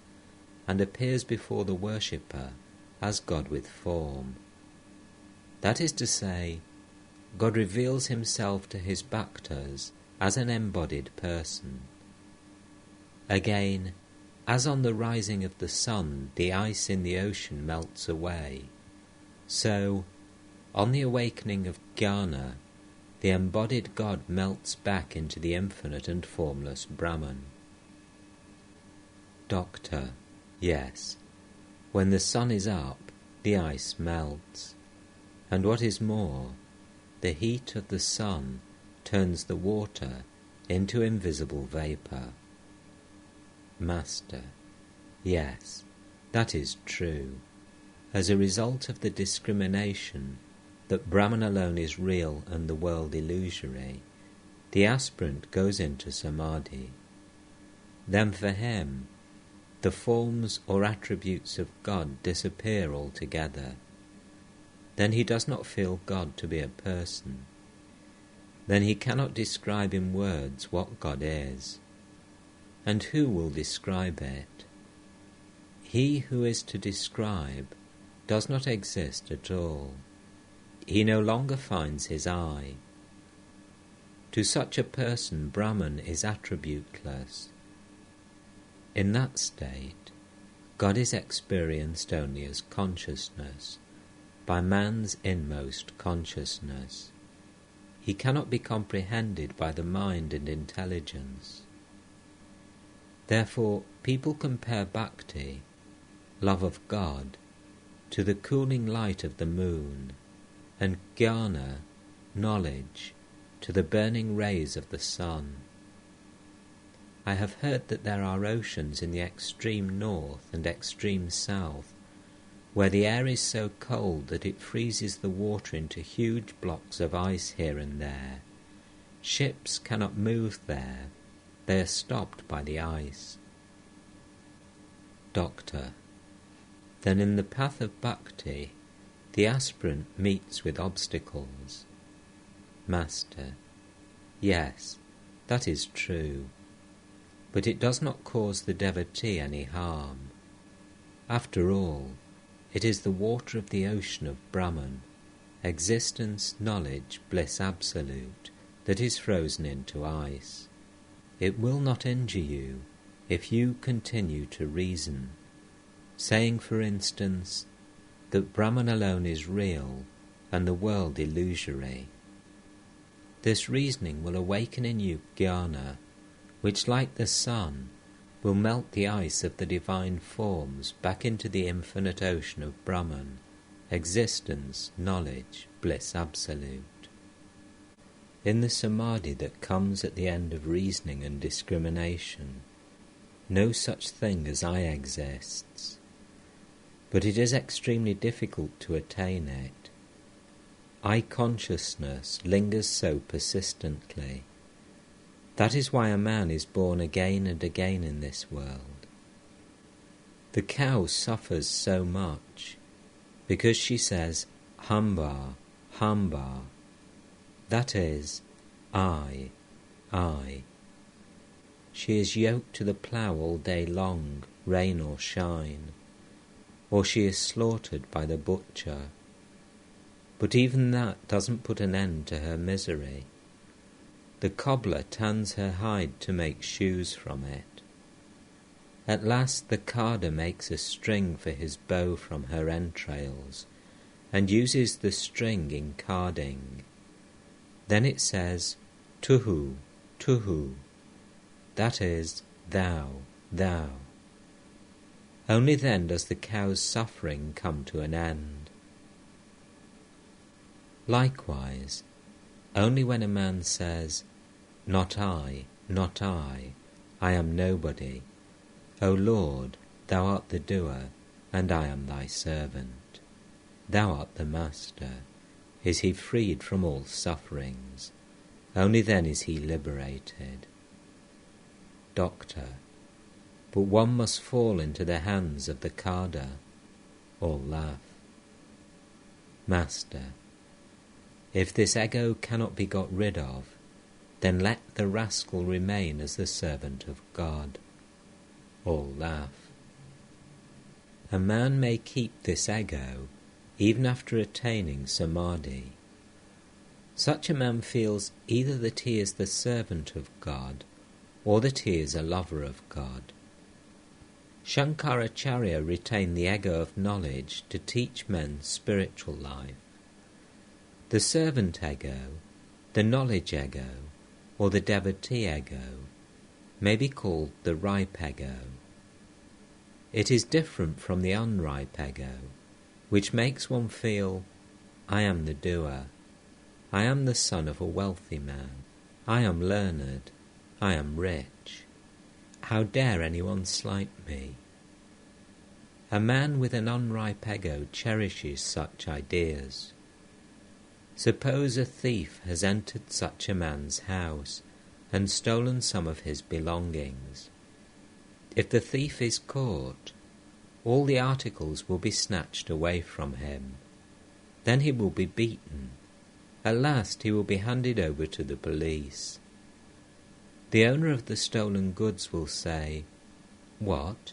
and appears before the worshipper as God with form. That is to say, God reveals himself to his bhaktas as an embodied person. Again, as on the rising of the sun the ice in the ocean melts away, so, on the awakening of jnana, the embodied God melts back into the infinite and formless Brahman. Doctor, yes, when the sun is up, the ice melts, and what is more, the heat of the sun turns the water into invisible vapour. Master, yes, that is true. As a result of the discrimination that Brahman alone is real and the world illusory, the aspirant goes into samadhi. Then for him, the forms or attributes of God disappear altogether. Then he does not feel God to be a person. Then he cannot describe in words what God is. And who will describe it? He who is to describe does not exist at all. He no longer finds his I. To such a person, Brahman is attributeless. In that state, God is experienced only as consciousness, by man's inmost consciousness. he cannot be comprehended by the mind and intelligence. Therefore, people compare bhakti, love of God, to the cooling light of the moon, and jnana, knowledge, to the burning rays of the sun. I have heard that there are oceans in the extreme north and extreme south, where the air is so cold that it freezes the water into huge blocks of ice here and there. Ships cannot move there, they are stopped by the ice. Doctor: then in the path of bhakti, the aspirant meets with obstacles. Master: yes, that is true, but it does not cause the devotee any harm. After all, it is the water of the ocean of Brahman, existence, knowledge, bliss absolute, that is frozen into ice. It will not injure you if you continue to reason, saying, for instance, that Brahman alone is real and the world illusory. This reasoning will awaken in you jnana, which, like the sun, will melt the ice of the divine forms back into the infinite ocean of Brahman, existence, knowledge, bliss absolute. In the samadhi that comes at the end of reasoning and discrimination, no such thing as I exists, but it is extremely difficult to attain it. I consciousness lingers so persistently. That is why a man is born again and again in this world. The cow suffers so much because she says, Hamba, Hamba, that is, I. She is yoked to the plough all day long, rain or shine, or she is slaughtered by the butcher. But even that doesn't put an end to her misery. The cobbler tans her hide to make shoes from it. At last the carder makes a string for his bow from her entrails, and uses the string in carding. Then it says, Tuhu, Tuhu, that is, thou, thou. Only then does the cow's suffering come to an end. Likewise, only when a man says, Not I, I am nobody. O Lord, thou art the doer, and I am thy servant. Thou art the master. Is he freed from all sufferings? Only then is he liberated. Doctor: but one must fall into the hands of the carder. All laugh. Master: if this ego cannot be got rid of, then let the rascal remain as the servant of God. All laugh. A man may keep this ego even after attaining samadhi. Such a man feels either that he is the servant of God or that he is a lover of God. Shankaracharya retained the ego of knowledge to teach men spiritual life. The servant ego, the knowledge ego, or the devotee ego may be called the ripe ego. It is different from the unripe ego, which makes one feel, I am the doer, I am the son of a wealthy man, I am learned, I am rich. How dare anyone slight me? A man with an unripe ego cherishes such ideas. Suppose a thief has entered such a man's house and stolen some of his belongings. If the thief is caught, all the articles will be snatched away from him. Then he will be beaten. At last he will be handed over to the police. The owner of the stolen goods will say, What?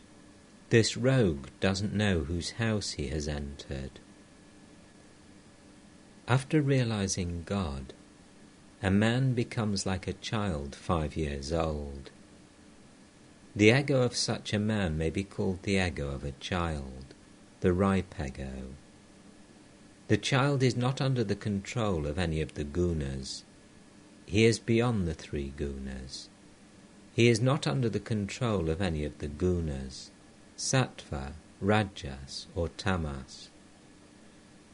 This rogue doesn't know whose house he has entered. After realizing God, a man becomes like a child 5 years old. The ego of such a man may be called the ego of a child, the ripe ego. The child is not under the control of any of the gunas, he is beyond the three gunas. He is not under the control of any of the gunas, sattva, rajas or tamas.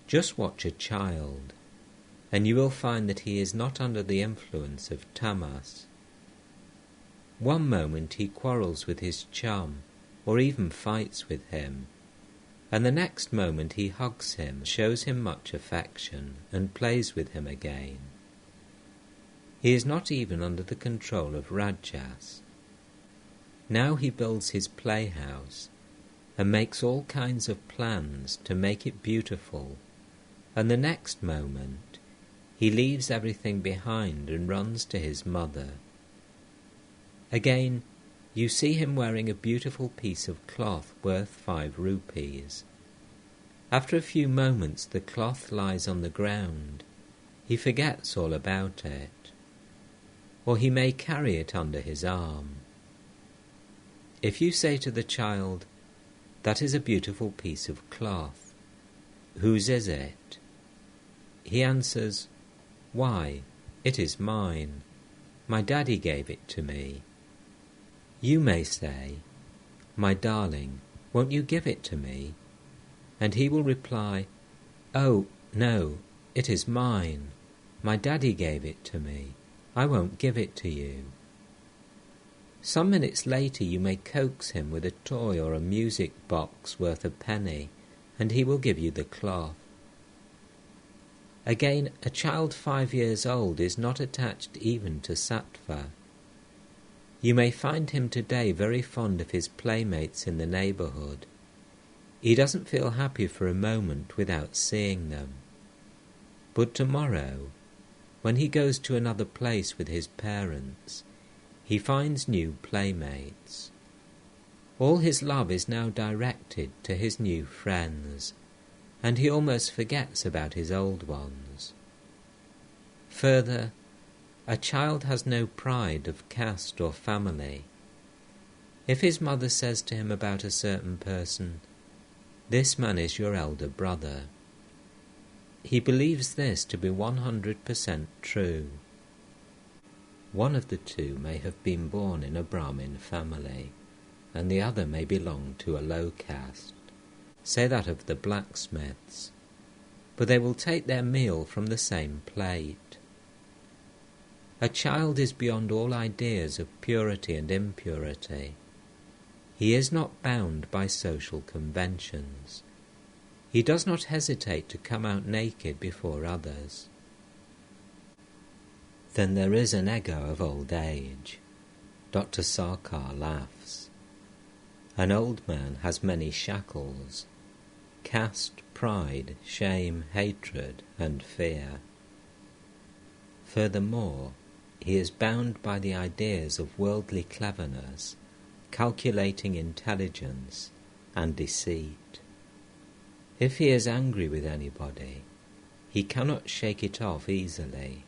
Just watch a child, and you will find that he is not under the influence of tamas. One moment he quarrels with his chum, or even fights with him, and the next moment he hugs him, shows him much affection, and plays with him again. He is not even under the control of rajas. Now he builds his playhouse, and makes all kinds of plans to make it beautiful, and the next moment he leaves everything behind and runs to his mother. Again, you see him wearing a beautiful piece of cloth worth 5 rupees. After a few moments the cloth lies on the ground. He forgets all about it. Or he may carry it under his arm. If you say to the child, "That is a beautiful piece of cloth. Whose is it?" he answers, "Why, it is mine. My daddy gave it to me." You may say, "My darling, won't you give it to me?" And he will reply, "Oh, no, it is mine. My daddy gave it to me. I won't give it to you." Some minutes later you may coax him with a toy or a music box worth a penny, and he will give you the cloth. Again, a child 5 years old is not attached even to sattva. You may find him today very fond of his playmates in the neighbourhood. He doesn't feel happy for a moment without seeing them. But tomorrow, when he goes to another place with his parents, he finds new playmates. All his love is now directed to his new friends, and he almost forgets about his old ones. Further, a child has no pride of caste or family. If his mother says to him about a certain person, "This man is your elder brother," he believes this to be 100% true. One of the two may have been born in a Brahmin family, and the other may belong to a low caste, say that of the blacksmiths, but they will take their meal from the same plate. A child is beyond all ideas of purity and impurity. He is not bound by social conventions. He does not hesitate to come out naked before others. Then there is an ego of old age. Dr. Sarkar laughs. An old man has many shackles: caste, pride, shame, hatred, and fear. Furthermore, he is bound by the ideas of worldly cleverness, calculating intelligence, and deceit. If he is angry with anybody, he cannot shake it off easily.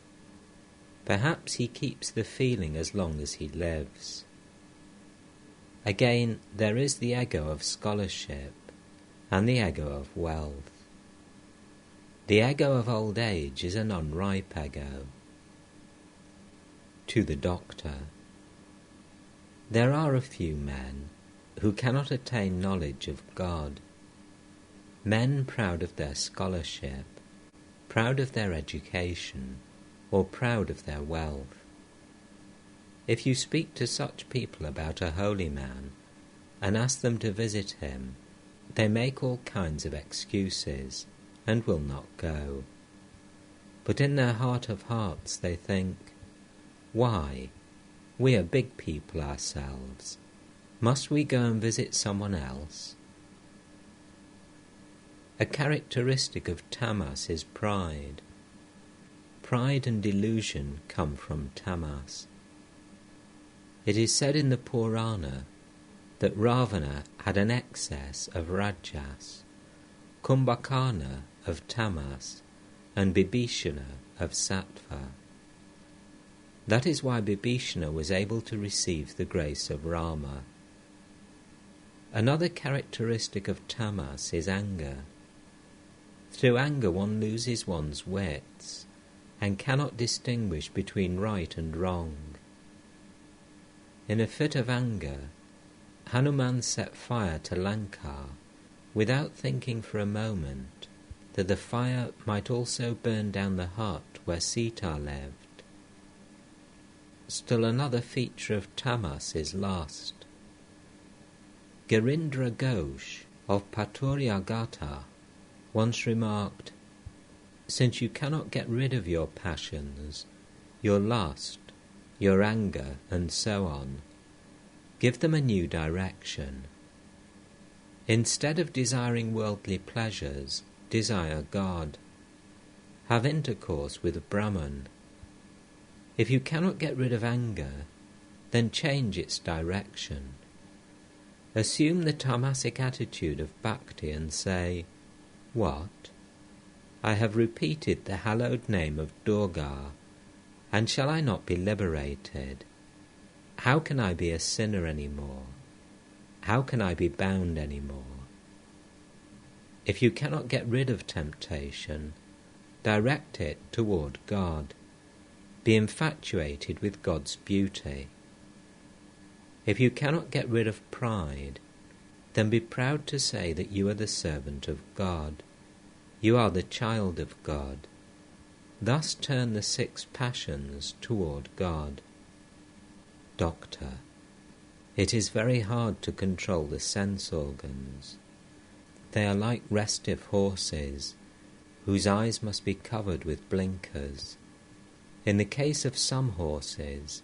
Perhaps he keeps the feeling as long as he lives. Again, there is the ego of scholarship and the ego of wealth. The ego of old age is an unripe ego. To the doctor, there are a few men who cannot attain knowledge of God. Men proud of their scholarship, proud of their education, or proud of their wealth. If you speak to such people about a holy man and ask them to visit him, they make all kinds of excuses and will not go. But in their heart of hearts they think, "Why? We are big people ourselves. Must we go and visit someone else?" A characteristic of tamas is pride. Pride and delusion come from tamas. It is said in the Purana that Ravana had an excess of rajas, Kumbhakarna of tamas, and Bibhishana of sattva. That is why Bibhishana was able to receive the grace of Rama. Another characteristic of tamas is anger. Through anger one loses one's wits, and cannot distinguish between right and wrong. In a fit of anger, Hanuman set fire to Lanka without thinking for a moment that the fire might also burn down the hut where Sita lived. Still another feature of tamas is lust. Girindra Ghosh of Paturyagatha once remarked, "Since you cannot get rid of your passions, your lust, your anger, and so on, give them a new direction. Instead of desiring worldly pleasures, desire God. Have intercourse with Brahman. If you cannot get rid of anger, then change its direction. Assume the tamasic attitude of bhakti and say, 'What? I have repeated the hallowed name of Durga, and shall I not be liberated? How can I be a sinner any more? How can I be bound any more?' If you cannot get rid of temptation, direct it toward God. Be infatuated with God's beauty. If you cannot get rid of pride, then be proud to say that you are the servant of God. You are the child of God. Thus turn the 6 passions toward God." Doctor: It is very hard to control the sense organs. They are like restive horses, whose eyes must be covered with blinkers. In the case of some horses,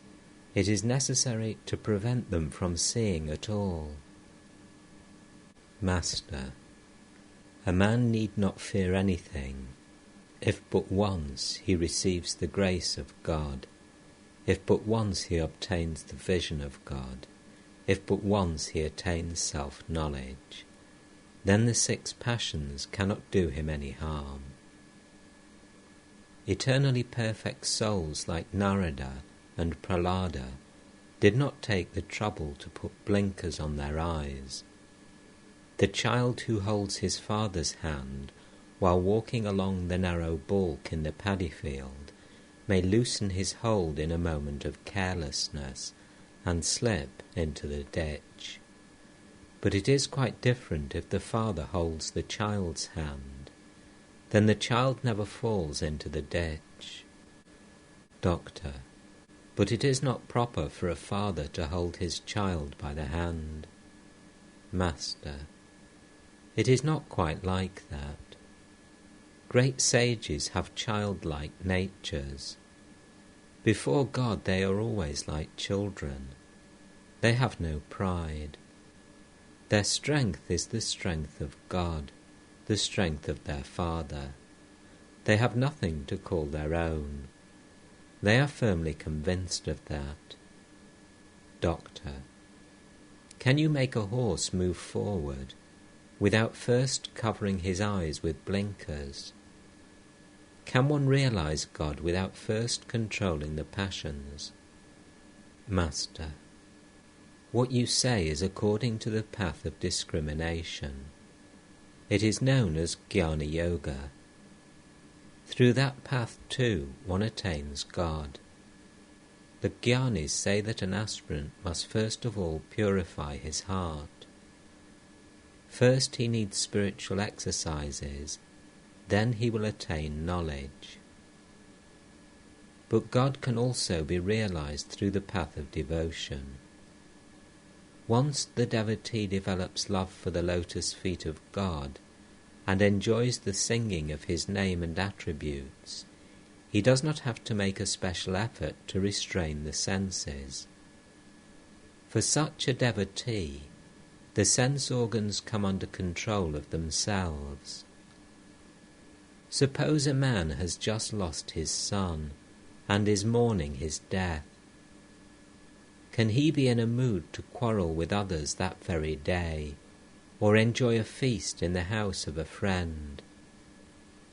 it is necessary to prevent them from seeing at all. Master: A man need not fear anything, if but once he receives the grace of God, if but once he obtains the vision of God, if but once he attains self-knowledge. Then the 6 passions cannot do him any harm. Eternally perfect souls like Narada and Prahlada did not take the trouble to put blinkers on their eyes. The child who holds his father's hand while walking along the narrow balk in the paddy field may loosen his hold in a moment of carelessness and slip into the ditch. But it is quite different if the father holds the child's hand. Then the child never falls into the ditch. Doctor: But it is not proper for a father to hold his child by the hand. Master: It is not quite like that. Great sages have childlike natures. Before God they are always like children. They have no pride. Their strength is the strength of God, the strength of their Father. They have nothing to call their own. They are firmly convinced of that. Doctor: Can you make a horse move forward without first covering his eyes with blinkers? Can one realize God without first controlling the passions? Master: What you say is according to the path of discrimination. It is known as Jnana Yoga. Through that path too one attains God. The Jnanis say that an aspirant must first of all purify his heart. First he needs spiritual exercises, then he will attain knowledge. But God can also be realized through the path of devotion. Once the devotee develops love for the lotus feet of God and enjoys the singing of his name and attributes, he does not have to make a special effort to restrain the senses. For such a devotee, the sense organs come under control of themselves. Suppose a man has just lost his son and is mourning his death. Can he be in a mood to quarrel with others that very day, or enjoy a feast in the house of a friend?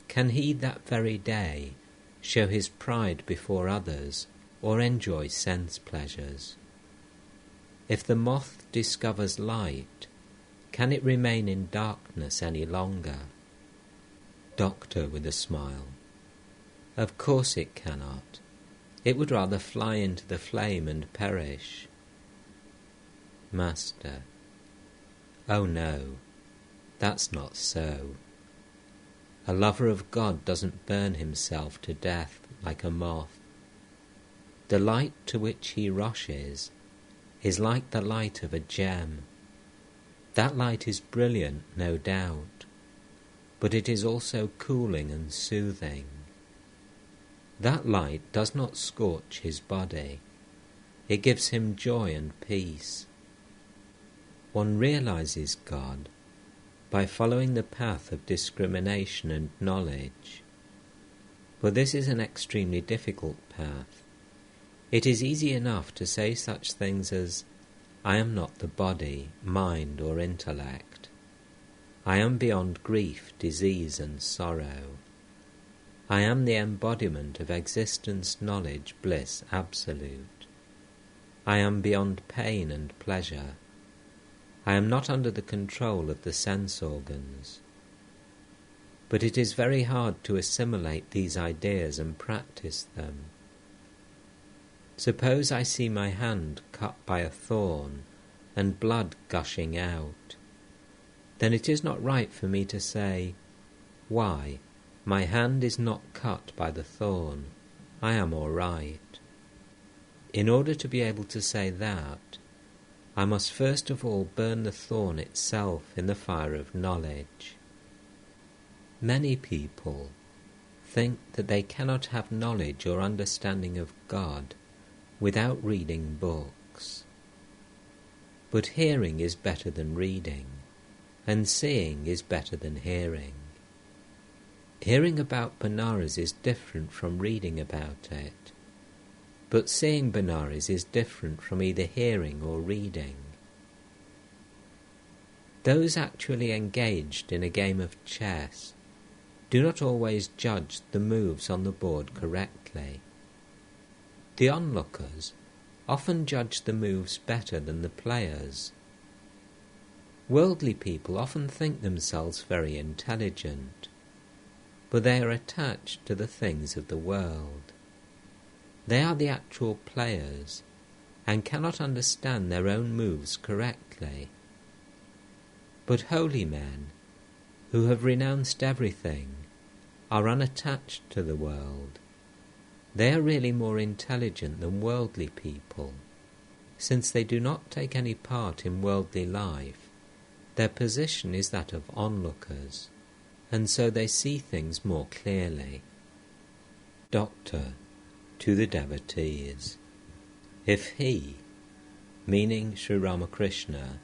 Can he that very day show his pride before others, or enjoy sense pleasures? If the moth discovers light, can it remain in darkness any longer? Doctor with a smile: Of course it cannot. It would rather fly into the flame and perish. Master: Oh no, that's not so. A lover of God doesn't burn himself to death like a moth. The light to which he rushes is like the light of a gem. That light is brilliant, no doubt, but it is also cooling and soothing. That light does not scorch his body. It gives him joy and peace. One realizes God by following the path of discrimination and knowledge. But this is an extremely difficult path. It is easy enough to say such things as, I am not the body, mind, or intellect. I am beyond grief, disease, and sorrow. I am the embodiment of existence, knowledge, bliss, absolute. I am beyond pain and pleasure. I am not under the control of the sense organs. But it is very hard to assimilate these ideas and practice them. Suppose I see my hand cut by a thorn and blood gushing out. Then it is not right for me to say, why, my hand is not cut by the thorn. I am all right. In order to be able to say that, I must first of all burn the thorn itself in the fire of knowledge. Many people think that they cannot have knowledge or understanding of God without reading books. But hearing is better than reading, and seeing is better than hearing. Hearing about Benares is different from reading about it, but seeing Benares is different from either hearing or reading. Those actually engaged in a game of chess do not always judge the moves on the board correctly. The onlookers often judge the moves better than the players. Worldly people often think themselves very intelligent, but they are attached to the things of the world. They are the actual players and cannot understand their own moves correctly. But holy men, who have renounced everything, are unattached to the world. They are really more intelligent than worldly people. Since they do not take any part in worldly life, their position is that of onlookers, and so they see things more clearly. Doctor, to the devotees: if he, meaning Sri Ramakrishna,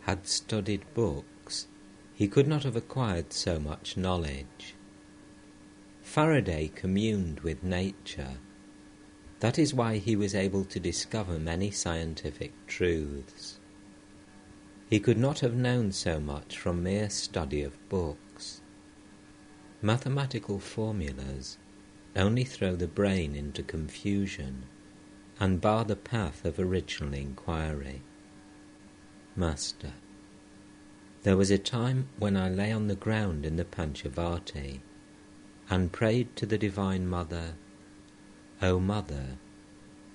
had studied books, he could not have acquired so much knowledge. Faraday communed with nature. That is why he was able to discover many scientific truths. He could not have known so much from mere study of books. Mathematical formulas only throw the brain into confusion and bar the path of original inquiry. Master: there was a time when I lay on the ground in the Panchavati and prayed to the Divine Mother, O Mother,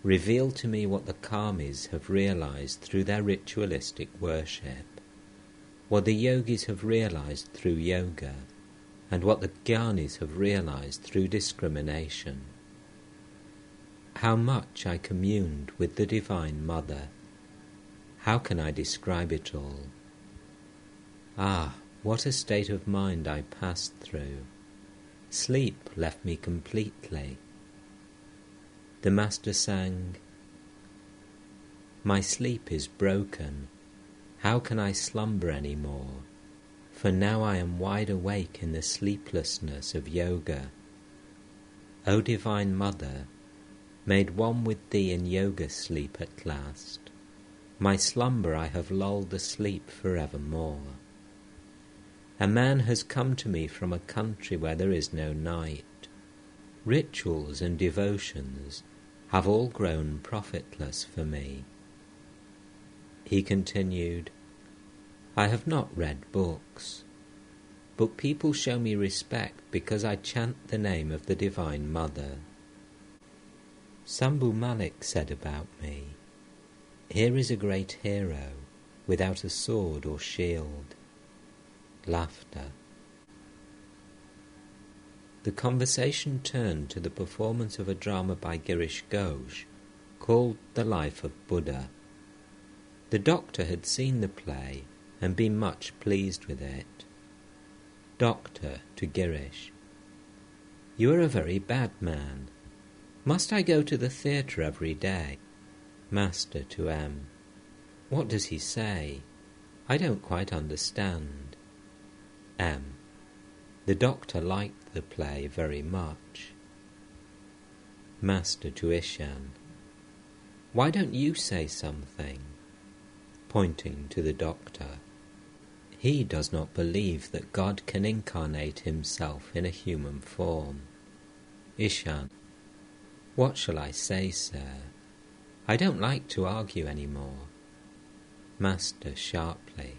reveal to me what the Karmis have realized through their ritualistic worship, what the yogis have realized through yoga, and what the Jnanis have realized through discrimination. How much I communed with the Divine Mother. How can I describe it all? Ah, what a state of mind I passed through. Sleep left me completely. The Master sang, my sleep is broken. How can I slumber any more? For now I am wide awake in the sleeplessness of yoga. O Divine Mother, made one with thee in yoga sleep at last, my slumber I have lulled asleep forevermore. A man has come to me from a country where there is no night. Rituals and devotions have all grown profitless for me. He continued, I have not read books. but people show me respect because I chant the name of the Divine Mother. Sambhu Malik said about me, "Here is a great hero, without a sword or shield." Laughter. The conversation turned to the performance of a drama by Girish Ghosh called The Life of Buddha. The doctor had seen the play and been much pleased with it. Doctor to Girish: "You are a very bad man. Must I go to the theatre every day?" Master to M: "What does he say? I don't quite understand." M: "The doctor liked the play very much." Master to Ishan: "Why don't you say something?" Pointing to the doctor: "He does not believe that God can incarnate himself in a human form." Ishan: "What shall I say, sir? I don't like to argue any more." Master sharply: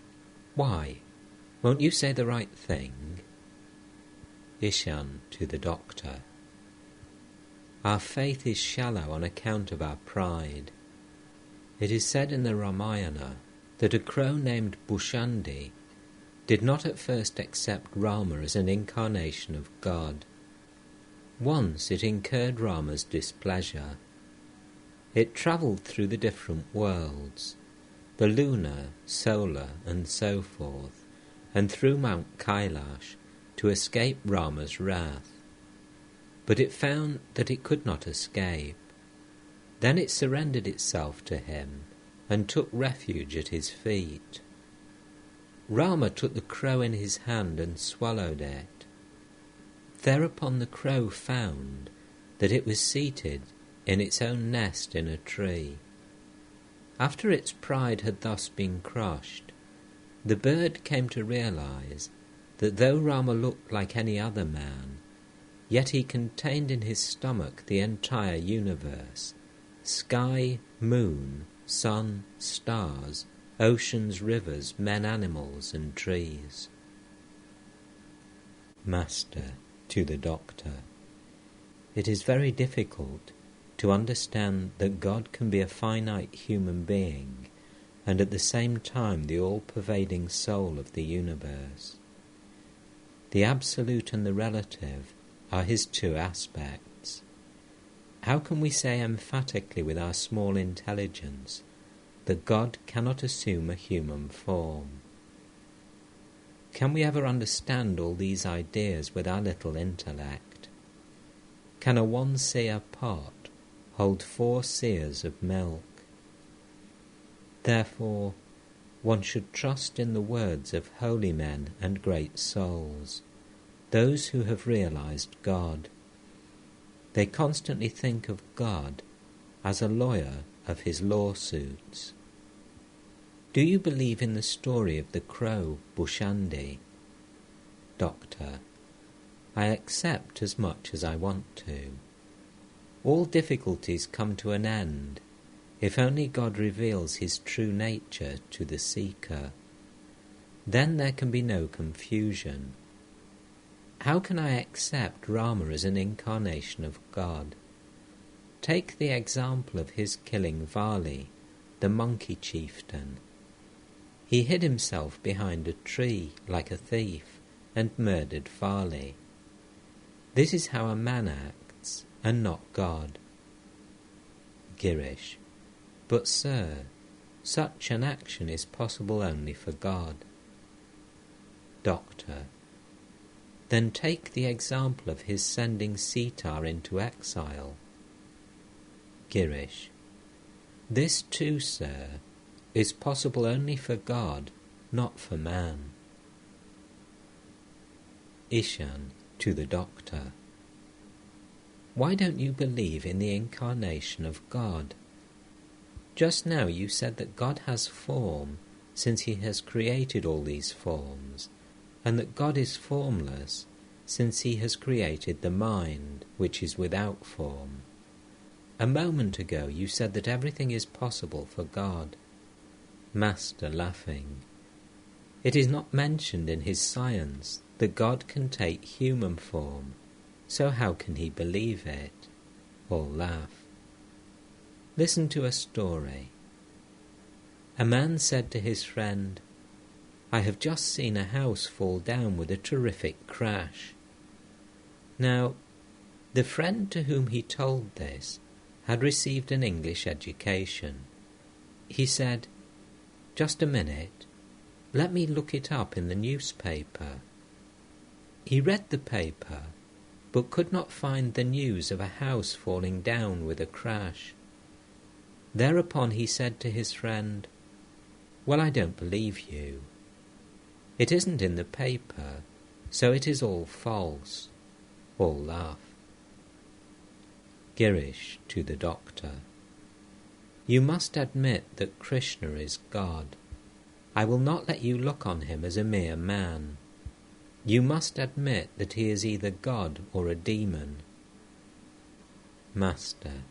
"Why? Won't you say the right thing?" Ishan to the doctor: "Our faith is shallow on account of our pride. It is said in the Ramayana that a crow named Bhushandi did not at first accept Rama as an incarnation of God. Once it incurred Rama's displeasure. It travelled through the different worlds, the lunar, solar, and so forth, and through Mount Kailash to escape Rama's wrath. But it found that it could not escape. Then it surrendered itself to him and took refuge at his feet. Rama took the crow in his hand and swallowed it. Thereupon the crow found that it was seated in its own nest in a tree. After its pride had thus been crushed, the bird came to realize that though Rama looked like any other man, yet he contained in his stomach the entire universe: sky, moon, sun, stars, oceans, rivers, men, animals, and trees. Master to the doctor: "It is very difficult to understand that God can be a finite human being and at the same time the all-pervading soul of the universe. The absolute and the relative are his two aspects. How can we say emphatically with our small intelligence that God cannot assume a human form? Can we ever understand all these ideas with our little intellect? Can a one-seer pot hold 4 seers of milk? Therefore, one should trust in the words of holy men and great souls, those who have realized God. They constantly think of God as a lawyer of his lawsuits. Do you believe in the story of the crow Bhushandi?" Doctor: "I accept as much as I want to. All difficulties come to an end if only God reveals his true nature to the seeker. Then there can be no confusion. How can I accept Rama as an incarnation of God? Take the example of his killing Vali, the monkey chieftain. He hid himself behind a tree like a thief and murdered Vali. This is how a man acts, and not God." Girish: "But sir, such an action is possible only for God." Doctor: "Then take the example of his sending Sita into exile." Girish: "This too, sir, is possible only for God, not for man." Ishan to the doctor: "Why don't you believe in the incarnation of God? Just now you said that God has form since he has created all these forms, and that God is formless since he has created the mind, which is without form. A moment ago you said that everything is possible for God." Master laughing: "It is not mentioned in his science that God can take human form, so how can he believe it? All laugh. Listen to a story. A man said to his friend, "I have just seen a house fall down with a terrific crash." Now, the friend to whom he told this had received an English education. He said, "Just a minute, let me look it up in the newspaper." He read the paper, but could not find the news of a house falling down with a crash. Thereupon he said to his friend, "Well, I don't believe you. It isn't in the paper, so it is all false." All laugh. Girish to the doctor. You must admit that Krishna is God. I will not let you look on him as a mere man. You must admit that he is either God or a demon. Master.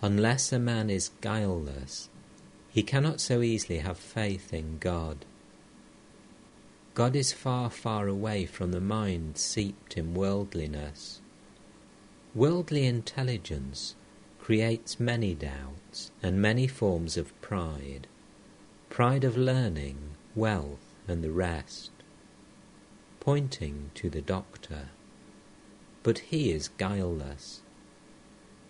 Unless a man is guileless, he cannot so easily have faith in God. God is far, far away from the mind seeped in worldliness. Worldly intelligence creates many doubts and many forms of pride, pride of learning, wealth, and the rest. Pointing to the doctor. But he is guileless.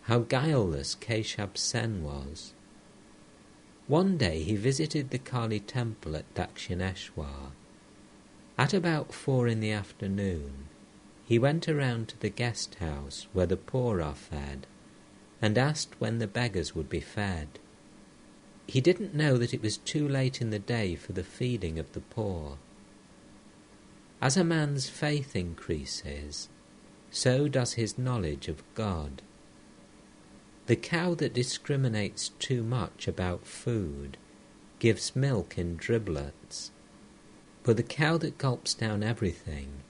How guileless Keshab Sen was. One day he visited the Kali temple at Dakshineshwar. At about 4 p.m, he went around to the guest house where the poor are fed and asked when the beggars would be fed. He didn't know that it was too late in the day for the feeding of the poor. As a man's faith increases, so does his knowledge of God. The cow that discriminates too much about food gives milk in driblets, but the cow that gulps down everything,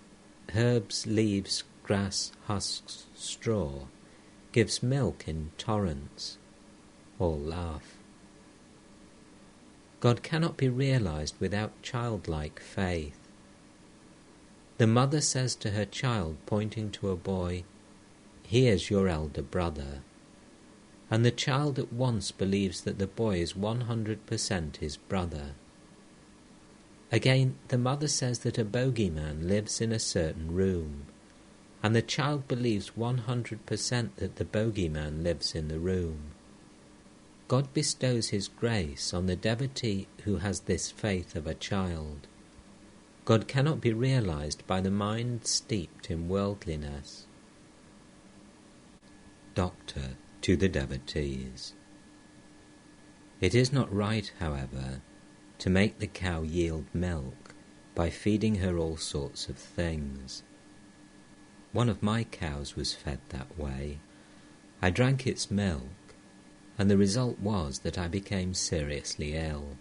herbs, leaves, grass, husks, straw, gives milk in torrents. All laugh. God cannot be realized without childlike faith. The mother says to her child, pointing to a boy, "He is your elder brother." And the child at once believes that the boy is 100% his brother. Again, the mother says that a bogeyman lives in a certain room, and the child believes 100% that the bogeyman lives in the room. God bestows his grace on the devotee who has this faith of a child. God cannot be realized by the mind steeped in worldliness. Doctor to the devotees. It is not right, however, to make the cow yield milk by feeding her all sorts of things. One of my cows was fed that way. I drank its milk, and the result was that I became seriously ill.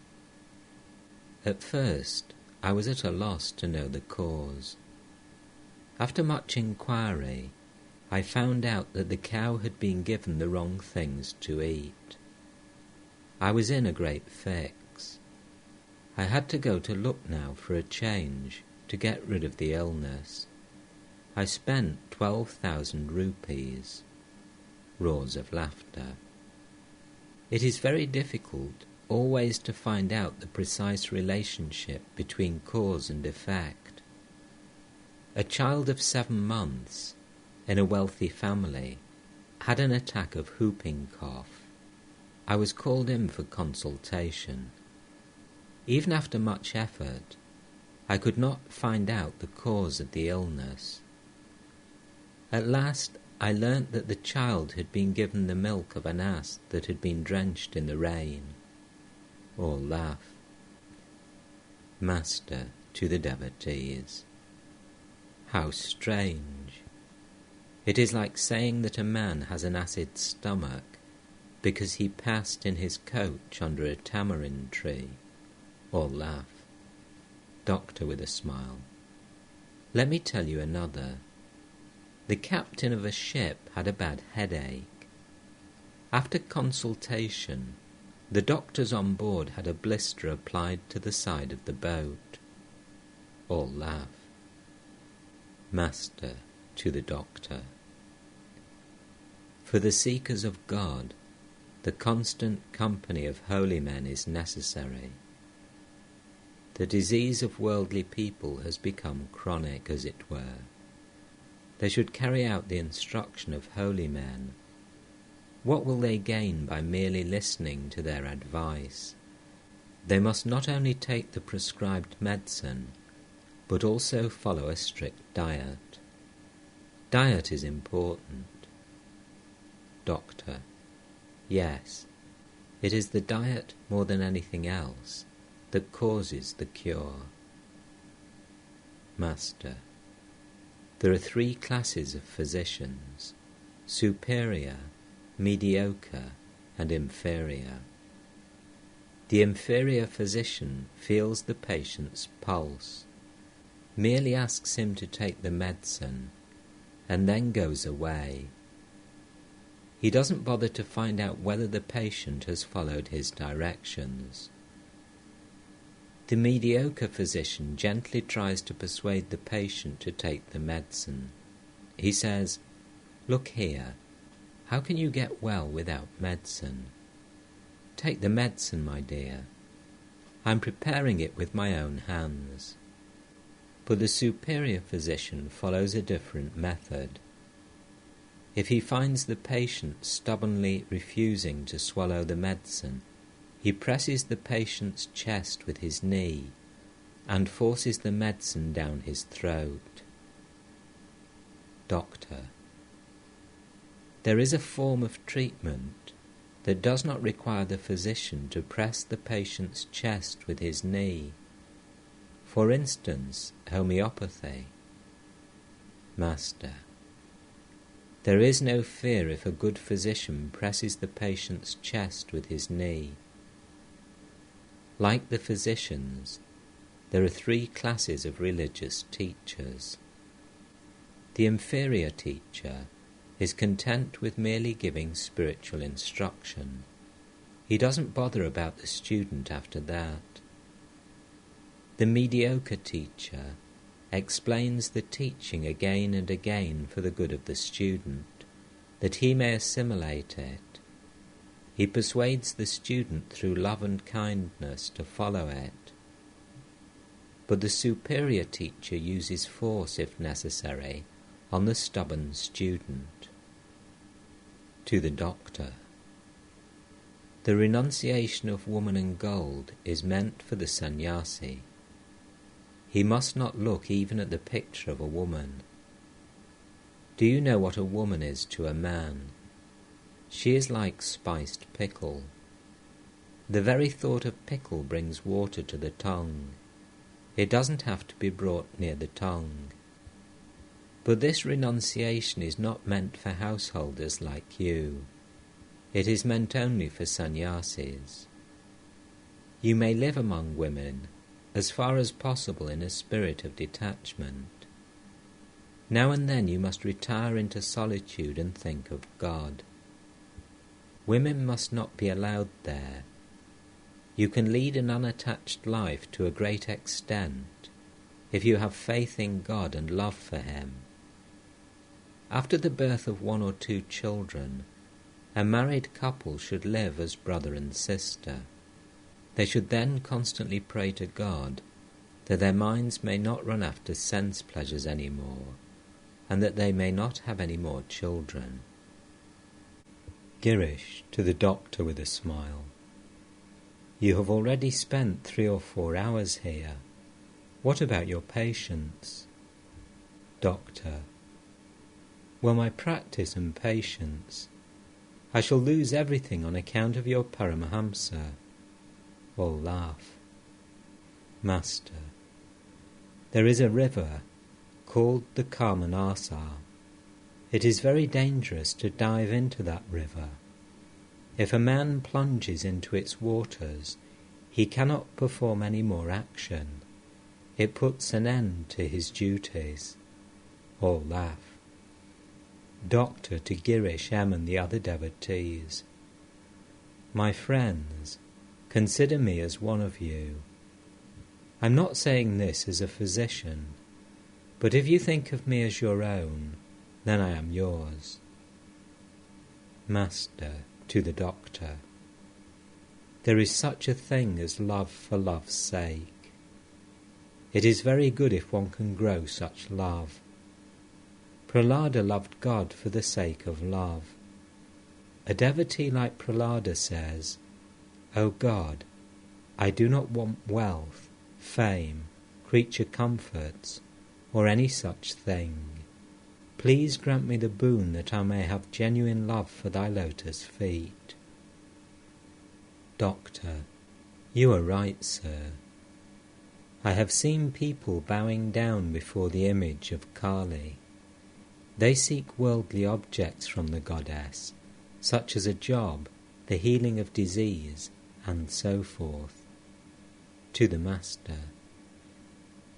At first, I was at a loss to know the cause. After much inquiry, I found out that the cow had been given the wrong things to eat. I was in a great fix. I had to go to Lucknow for a change to get rid of the illness. I spent 12,000 rupees. Roars of laughter. It is very difficult always to find out the precise relationship between cause and effect. A child of 7 months in a wealthy family had an attack of whooping cough. I was called in for consultation. Even after much effort, I could not find out the cause of the illness. At last, I learnt that the child had been given the milk of an ass that had been drenched in the rain. All laugh. Master to the devotees. How strange! It is like saying that a man has an acid stomach because he passed in his coach under a tamarind tree. All laugh. Doctor with a smile. Let me tell you another. The captain of a ship had a bad headache. After consultation, the doctors on board had a blister applied to the side of the boat. All laugh. Master to the Doctor. For the seekers of God, the constant company of holy men is necessary. The disease of worldly people has become chronic, as it were. They should carry out the instruction of holy men. What will they gain by merely listening to their advice? They must not only take the prescribed medicine, but also follow a strict diet. Diet is important. Doctor: yes, it is the diet more than anything else that causes the cure. Master: there are 3 classes of physicians: superior, mediocre, and inferior. The inferior physician feels the patient's pulse, merely asks him to take the medicine, and then goes away. He doesn't bother to find out whether the patient has followed his directions. The mediocre physician gently tries to persuade the patient to take the medicine. He says, "Look here, how can you get well without medicine? Take the medicine, my dear. I'm preparing it with my own hands." But the superior physician follows a different method. If he finds the patient stubbornly refusing to swallow the medicine, he presses the patient's chest with his knee and forces the medicine down his throat. Doctor: there is a form of treatment that does not require the physician to press the patient's chest with his knee. For instance, homeopathy. Master: there is no fear if a good physician presses the patient's chest with his knee. Like the physicians, there are 3 classes of religious teachers. The inferior teacher is content with merely giving spiritual instruction. He doesn't bother about the student after that. The mediocre teacher explains the teaching again and again for the good of the student, that he may assimilate it. He persuades the student through love and kindness to follow it. But the superior teacher uses force, if necessary, on the stubborn student. To the Doctor: the renunciation of woman and gold is meant for the sannyasi. He must not look even at the picture of a woman. Do you know what a woman is to a man? She is like spiced pickle. The very thought of pickle brings water to the tongue. It doesn't have to be brought near the tongue. But this renunciation is not meant for householders like you. It is meant only for sannyasis. You may live among women as far as possible in a spirit of detachment. Now and then you must retire into solitude and think of God. Women must not be allowed there. You can lead an unattached life to a great extent if you have faith in God and love for Him. After the birth of 1 or 2 children, a married couple should live as brother and sister. They should then constantly pray to God that their minds may not run after sense pleasures any more, and that they may not have any more children. Girish to the Doctor with a smile: you have already spent 3 or 4 hours here. What about your patients? Doctor: well, my practice and patience. I shall lose everything on account of your Paramahamsa. All laugh. Master: there is a river called the Karmanasa. It is very dangerous to dive into that river. If a man plunges into its waters, he cannot perform any more action. It puts an end to his duties. All laugh. Doctor to Girish, M and the other devotees: my friends, consider me as one of you. I'm not saying this as a physician. But if you think of me as your own, then I am yours. Master, to the Doctor. There is such a thing as love for love's sake. It is very good if one can grow such love. Prahlada loved God for the sake of love. A devotee like Prahlada says, O God, I do not want wealth, fame, creature comforts, or any such thing. Please grant me the boon that I may have genuine love for thy lotus feet. Doctor, you are right, sir. I have seen people bowing down before the image of Kali. They seek worldly objects from the goddess, such as a job, the healing of disease, and so forth. To the Master.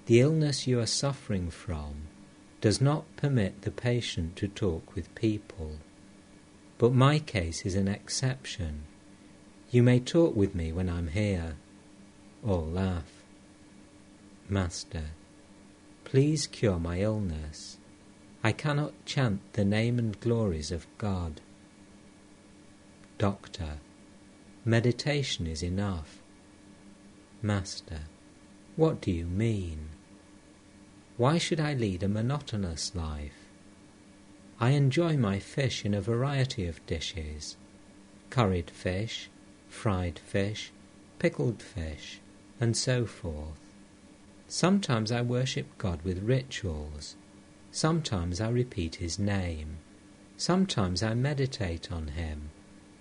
The illness you are suffering from does not permit the patient to talk with people, but my case is an exception. You may talk with me when I'm here. All laugh. Master, please cure my illness. I cannot chant the name and glories of God. Doctor, meditation is enough. Master, what do you mean? Why should I lead a monotonous life? I enjoy my fish in a variety of dishes. Curried fish, fried fish, pickled fish, and so forth. Sometimes I worship God with rituals. Sometimes I repeat His name. Sometimes I meditate on Him.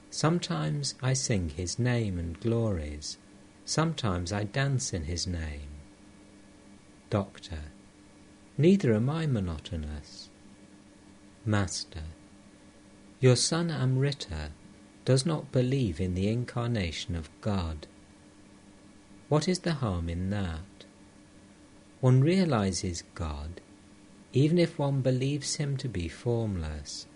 Sometimes I sing His name and glories. Sometimes I dance in His name. Doctor, neither am I monotonous. Master, your son Amrita does not believe in the incarnation of God. What is the harm in that? One realizes God, even if one believes Him to be formless.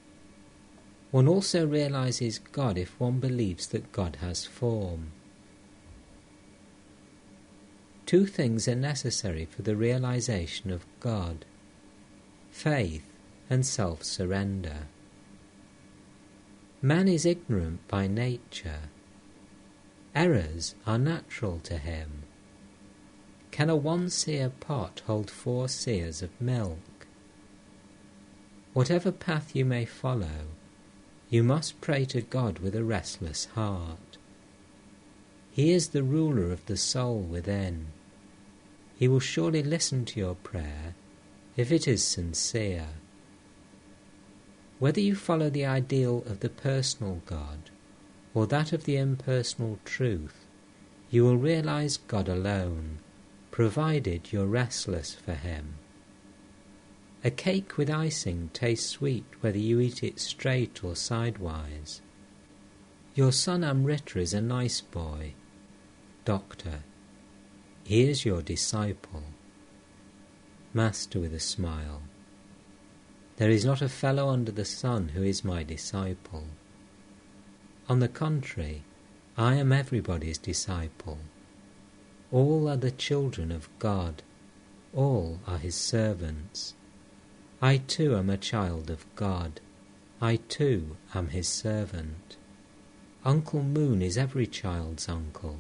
One also realizes God if one believes that God has form. Two things are necessary for the realization of God: faith and self-surrender. Man is ignorant by nature. Errors are natural to him. Can a one-seer pot hold 4 seers of milk? Whatever path you may follow, you must pray to God with a restless heart. He is the ruler of the soul within. He will surely listen to your prayer if it is sincere. Whether you follow the ideal of the personal God or that of the impersonal truth, you will realize God alone, provided you're restless for Him. A cake with icing tastes sweet whether you eat it straight or sidewise. Your son Amrita is a nice boy. Doctor, he is your disciple. Master with a smile. There is not a fellow under the sun who is my disciple. On the contrary, I am everybody's disciple. All are the children of God. All are His servants. I too am a child of God. I too am His servant. Uncle Moon is every child's uncle.